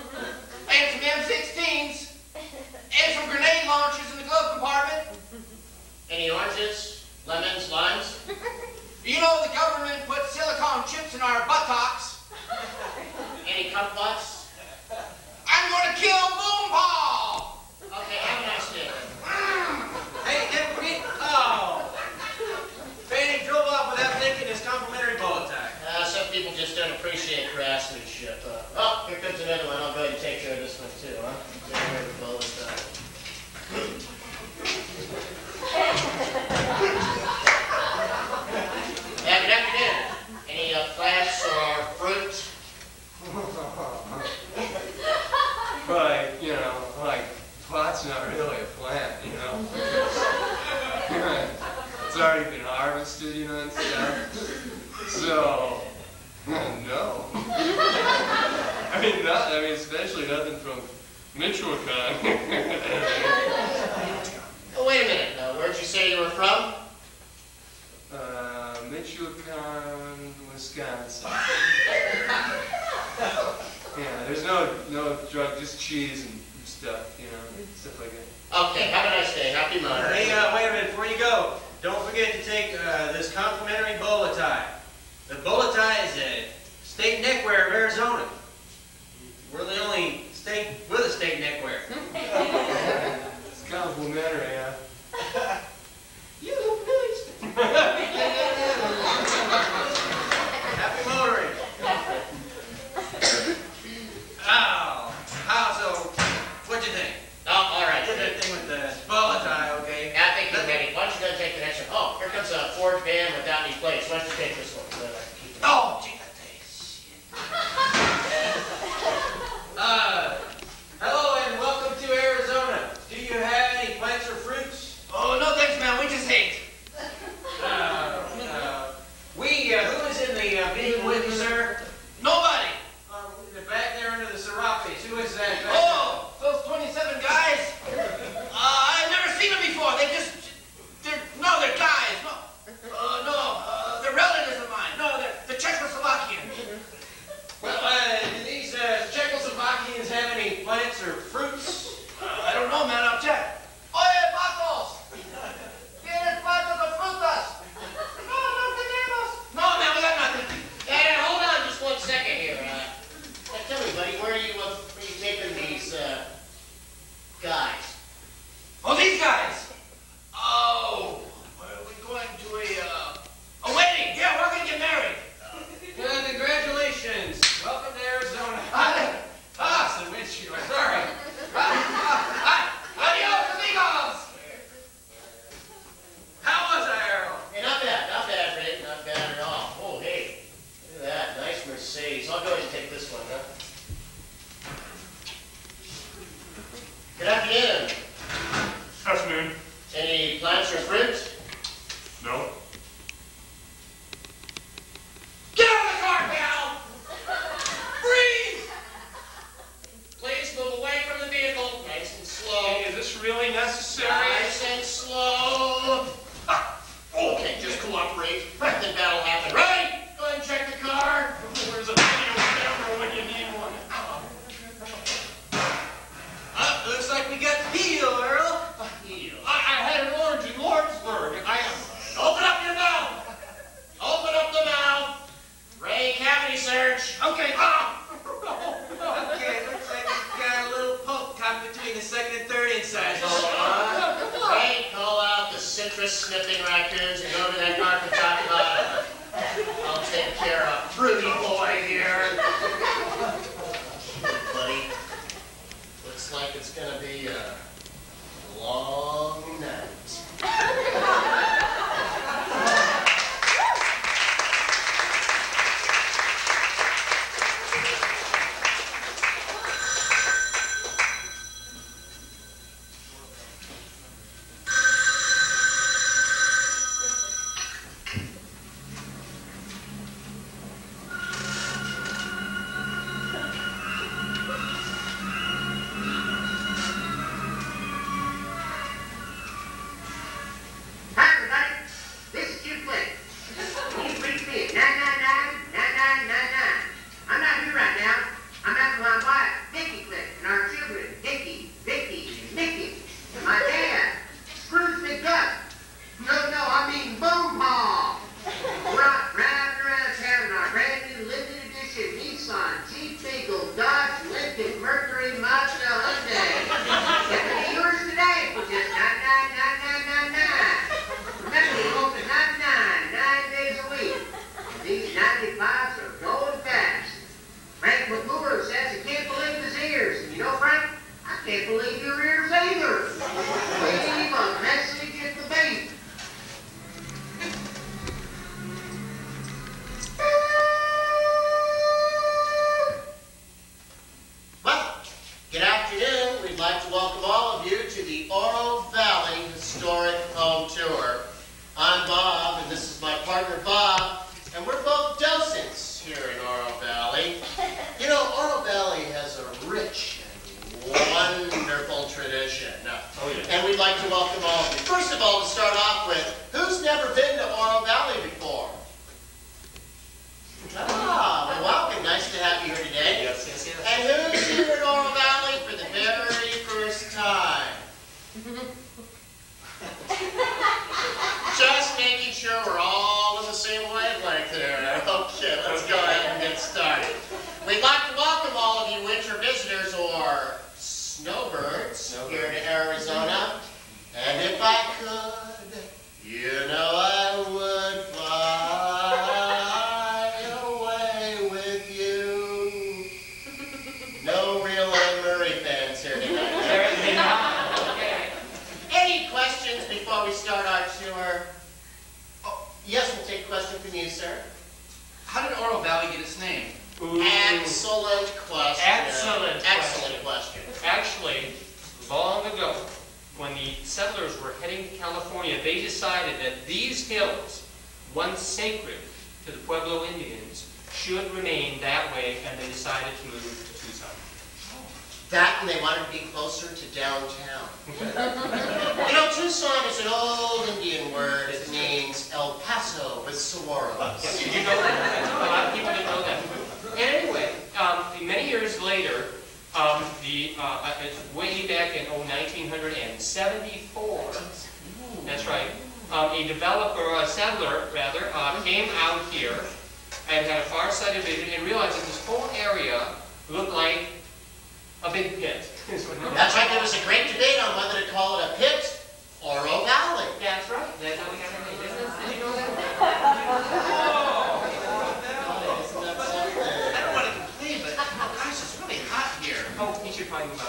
and some M16s, and some grenade launchers in the glove compartment. Any oranges, lemons, limes? You know the government put silicone chips in our buttocks. Any kumquats? I'm gonna kill Boom Paul! Okay, have a nice day. Hey, never forget. Oh. Fanny drove off without thinking his complimentary bow tie. Some people just don't appreciate craftsmanship. Oh, here comes another one. I'll go ahead and take care of this one too, huh? Take care of the bow tie. Yeah, good afternoon. Any plants or fruit? Right, you know, like, pot's not really a plant, you know. It's already been harvested, you know, and stuff. So, no. I mean, especially nothing from Michoacan. Oh, wait a minute. Where'd you say you were from? Michoacan, Wisconsin. Yeah, there's no drug, just cheese and stuff, you know, stuff like that. Okay, have a nice day. Happy Mother's Day. Hey, wait a minute, before you go, don't forget to take this complimentary bow tie. The bow tie is a state neckwear of Arizona. We're the only state with a state neckwear. It's complimentary, huh? You look nice. Happy motoring. So, what'd you think? Oh, all right. Good thing with the bow tie, okay? I think you're ready. Why don't you go take the next one? Oh, here comes a Ford van without any plates. Why don't you take this one? So that I can keep it. Oh, gee, that tastes shit. Hello and welcome to Arizona. Do you have any plants or fruits? Oh, no thanks, man. We just ate. Who is in the vehicle with you, sir? Nobody. Back there under the serapes. Who is that? Oh, those 27 guys? I've never seen them before. They're guys. They're relatives of mine. No, they're Czechoslovakian. Well, do these Czechoslovakians have any plants or fruits? I don't know, man. I'll check. Oye, patos! ¿Tienes plantas o frutas? No, no tenemos. No, man, we got nothing. Hey, hold on just one this one, huh? Good afternoon. Afternoon. Any plants or fruit? No. Get out of the car, pal! Freeze! Please move away from the vehicle. Nice and slow. Is this really necessary? Nice and slow. Okay, just cooperate. Then that'll happen. Right? Go ahead and check the car. Where's a video camera when you need one? Looks like we got the deal, Earl. I had an orange in Lawrenceburg. Open up your mouth. Open up the mouth. Ray, cavity search. Okay. Okay, looks like we got a little poke tucked between the second and third incisors. Ray, call out the citrus sniffing raccoons and go to that carpet top and bottom. I'll take care of Fruity Boy here. Buddy, looks like it's gonna be a long night.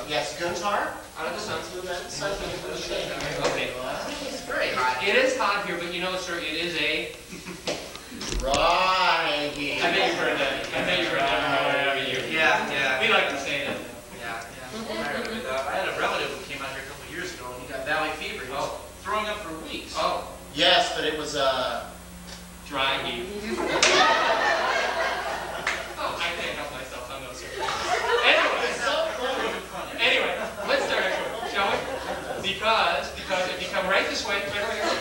Yes, Guntar? Out of the sun. Okay. It's very hot. It is hot here, but you know, sir, it is a... Right. I bet you've heard that. I bet you've heard that. was Dry heat. Oh, I can't help myself on those. Anyway, let's start actually, shall we? Because if you come right this way, right over here,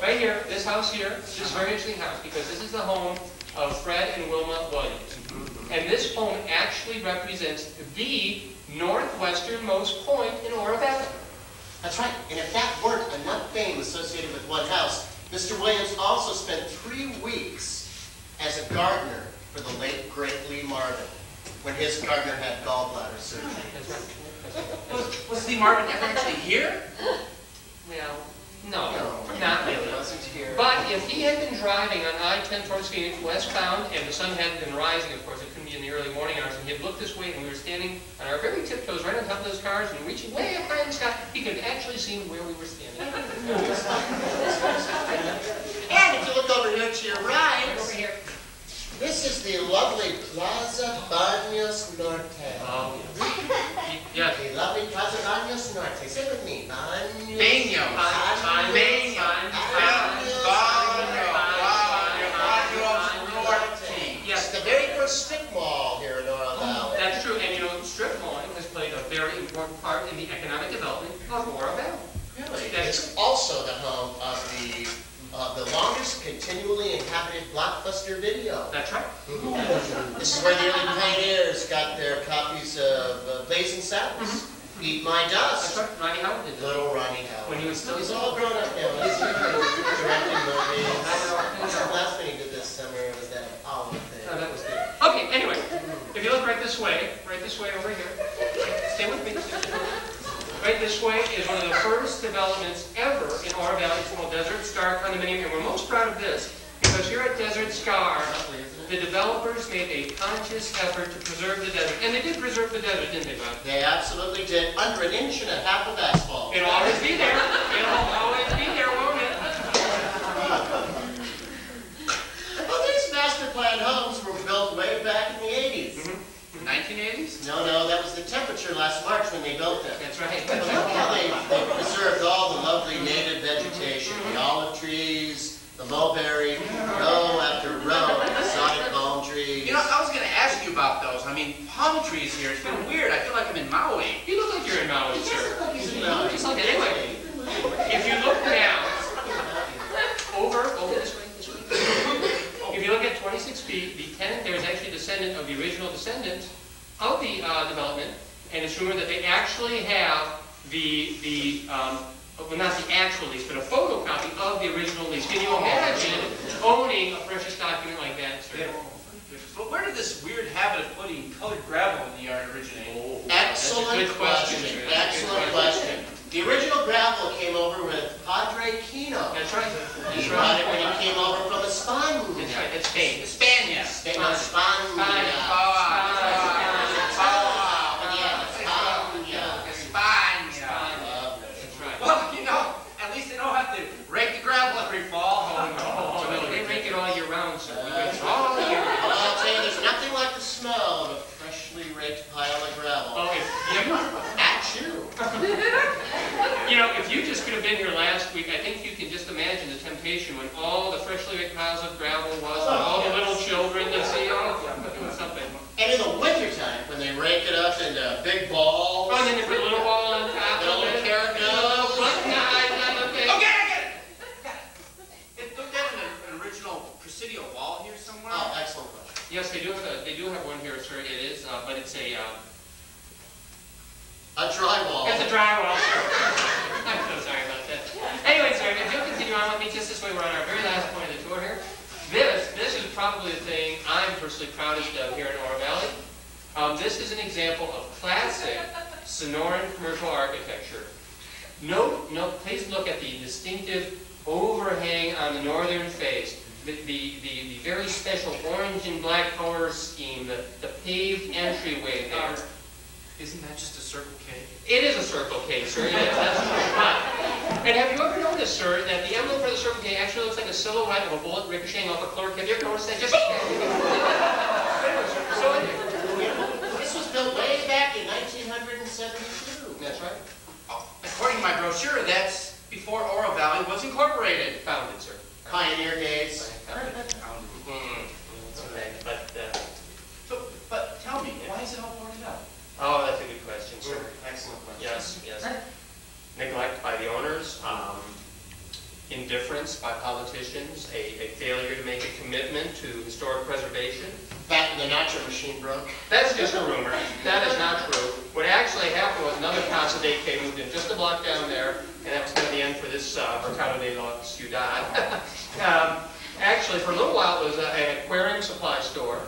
right here, this house here, this very interesting house, because this is the home of Fred and Wilma Williams. And this home actually represents the northwesternmost point in Oro Valley. That's right. And if that weren't enough fame associated with one house, Mr. Williams also spent 3 weeks as a gardener for the late, great Lee Marvin, when his gardener had gallbladder surgery. That's right. Was Lee Marvin ever actually here? Well, no, not really. But if he had been driving on I-10 towards Phoenix, westbound, and the sun hadn't been rising, of course, it couldn't be in the early morning hours, and he had looked this way, and we were standing on our very tiptoes right on top of those cars, and reaching way up high in the sky, he could have actually seen where we were standing. And if you look over here to your right, Over here. this is the lovely Plaza Baños Norte. Oh, yes. The lovely Plaza Baños Norte. Say it with me. Baños. Baños. Yes, the very first strip mall here in Oro Valley. That's true, and you know, strip malling has played a very important part in the economic development of Oro Valley. Really? That's It's also the home of the longest continually inhabited blockbuster video. That's right. This is where the early pioneers got their copies of Blazing Saddles, Eat My That's Dust, right. Ronnie Howard did that. Little Ronnie Howard. When he was still He's young. all grown up now. He's directing movies. What's the last thing he did this summer? Was that Apollo thing? Oh, that was good. Okay, anyway, if you look right this way over here, stay with me. Right this way is one of the first developments ever in Oro Valley. It's called Desert Star Condominium, and we're most proud of this because here at Desert Star, the developers made a conscious effort to preserve the desert. And they did preserve the desert, didn't they, Bob? They absolutely did. Under 1.5 inches of asphalt. It'll always be there. It'll always be there, won't it? Well, these master plan homes were built way back in the 80s. 1980s? No, that was the temperature last March when they built them. That's right. But look how they preserved all the lovely native vegetation, the olive trees, the mulberry, row after row, exotic palm trees. You know, I was going to ask you about those. I mean, palm trees here. It's kind of weird. I feel like I'm in Maui. You look like you're in Maui, He sir. doesn't look he's in Maui. Just like anyway. If you look now, over this way. If you look at 26 feet, the tenant there is actually a descendant of the original descendant of the development, and it's rumored that they actually have well, not the actual lease, but a photocopy of the original lease. Can you imagine owning a precious document like that, sir? But where did this weird habit of putting colored gravel in the yard originate? Excellent question. Excellent question. The original gravel came over with Padre Kino. That's right. He brought it when he came over from España. That's right. That's Spain. España. España. Well, you know, at least they don't have to rake the gravel every fall. Oh, no, they make it all year round, sir. We make it all year round. Well, I'll tell you, there's nothing like the smell of a freshly raked pile of gravel. Oh, At you. You know, if you just could have been here last week, I think you can just imagine the temptation when all the freshly raked piles of gravel was, and all the little children to see, oh, I'm doing something. And in the wintertime, when they rake it up into big balls. Oh, and then they put a little ball on top of it. Carrot A little button eyes on the face. Okay, I get it. Don't they have an original Presidio wall here somewhere? Oh, excellent question. Yes, they do have one here, sir. It is, but it's a drywall. It's a drywall, sir. I'm so sorry about that. Anyway, sir, if you'll continue on with me just this way, we're on our very last point of the tour here. This is probably the thing I'm personally proudest of here in Oro Valley. This is an example of classic Sonoran commercial architecture. Please look at the distinctive overhang on the northern face, the very special orange and black color scheme, the paved entryway there. Isn't that just a Circle K? It is a Circle K, sir. It is. That's true. And have you ever noticed, sir, that the emblem for the Circle K actually looks like a silhouette of a bullet ricocheting off a clerk? Have you ever noticed that? Just This was built way back in 1972. That's right. According to my brochure, that's before Oro Valley was incorporated. Founded, sir. Pioneer days. Founded. Okay, But tell me, why is it all boarded up? Oh, that's a good question, sir. excellent question. Yes, yes. Neglect by the owners, indifference by politicians, a failure to make a commitment to historic preservation. Back when the nacho machine broke. That's just a rumor. That is not true. What actually happened was another Casa de Que moved in just a block down there, and that was kind of the end for this Mercado de la Ciudad. Actually, for a little while, it was an aquarium supply store.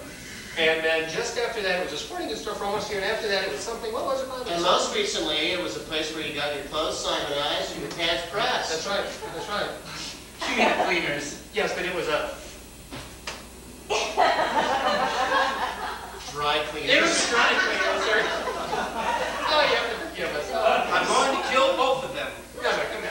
And then just after that, it was a sporting goods store for almost a year, and after that, it was something, what was it, Bob? And most recently, it was a place where you got your clothes simonized and your pants pressed. That's right, that's right. Unit cleaners. Yes, but it was a... Dry cleaners. It was a dry cleaner, sir. Oh, you have to forgive us. I'm going to kill both of them. No, come on.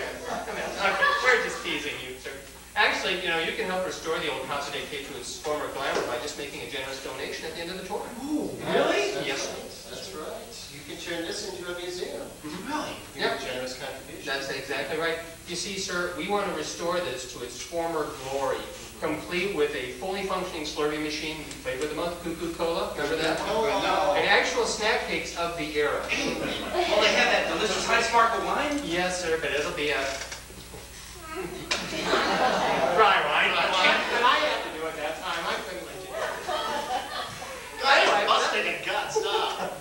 Okay, we're just teasing you, sir. Actually, you know, you can help restore the old Casa de Que to its former glamour by just making a generous donation at the end of the tour. Ooh, really? Yes, sir. That's right. You can turn this into a museum. Really? Your generous contribution. That's exactly right. You see, sir, we want to restore this to its former glory, complete with a fully functioning Slurpee machine. You played with the month, Cuckoo Cola, remember that? Oh, no. And actual snack cakes of the era. Well, they have that delicious high sparkle wine? Yes, sir, but it'll be a... dry wine. And I had to do it that time. I couldn't let you do it. Anyway, busting a gut, stop.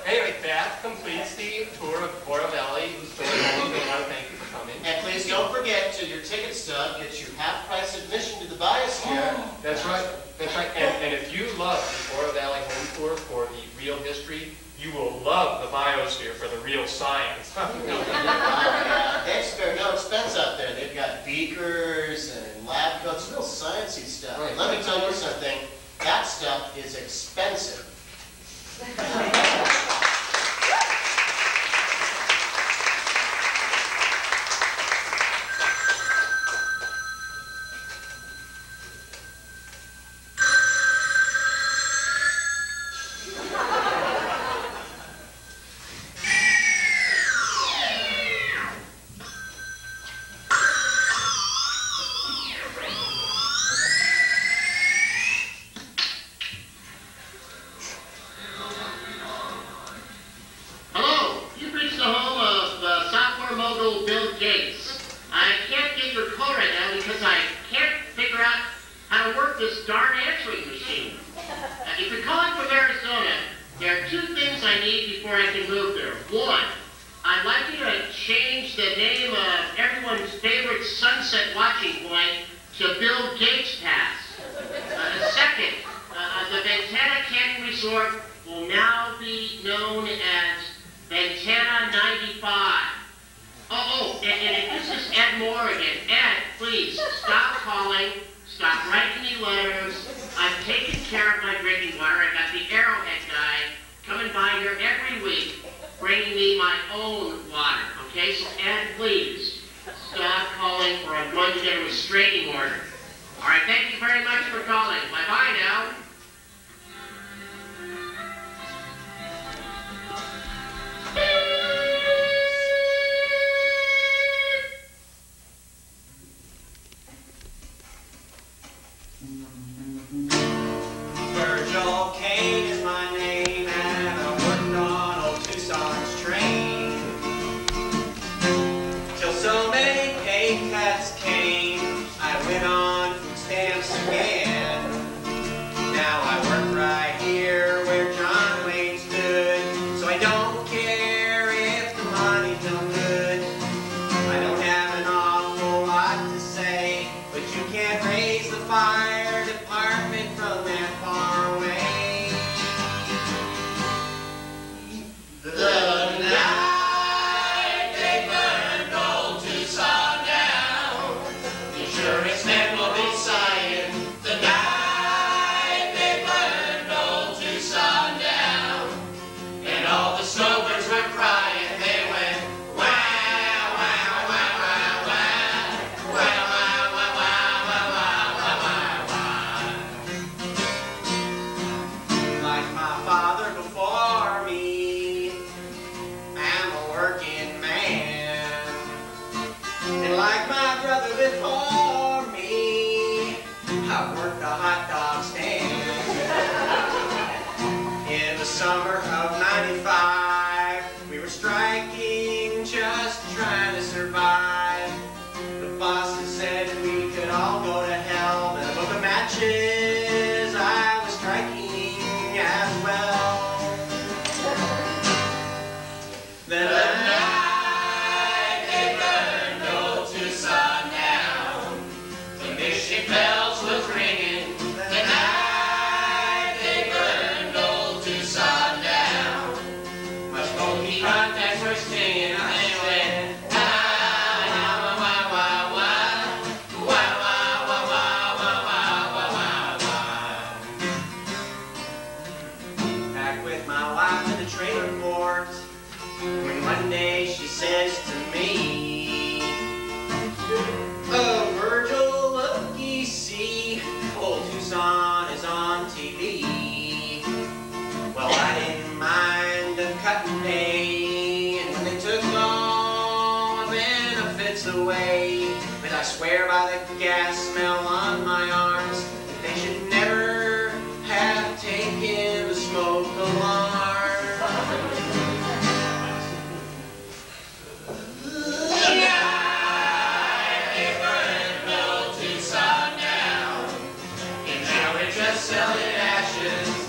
Anyway, that completes the tour of Oro Valley. So I want to thank you for coming. And please don't forget to your ticket stub, get your half-price admission to the biosphere. That's right. That's right. And if you love the Oro Valley home tour for the real history, you will love the biosphere for the real science. They spare no expense out there. They've got beakers and lab coats, real sciencey stuff. Right. And let me tell you something, that stuff is expensive. Fire department hot dog stand. In the summer of '95, we were striking, just trying to survive. The bosses said we could all go to hell, and a book of matches, I was striking as well. Then the night they burned gold to sundown, the mission bells was ringing. The night they burned gold to sundown, my smoky contacts were stinging. I went, back with my wife in the trailer court, when one day she says to me, "Oh, Virgil, look, ye see, old Tucson is on TV." Well, I didn't mind them cutting pay, and when they took all my benefits away, but I swear by the gas smell on my arms, they should never have taken the smoke alarm. Selling ashes.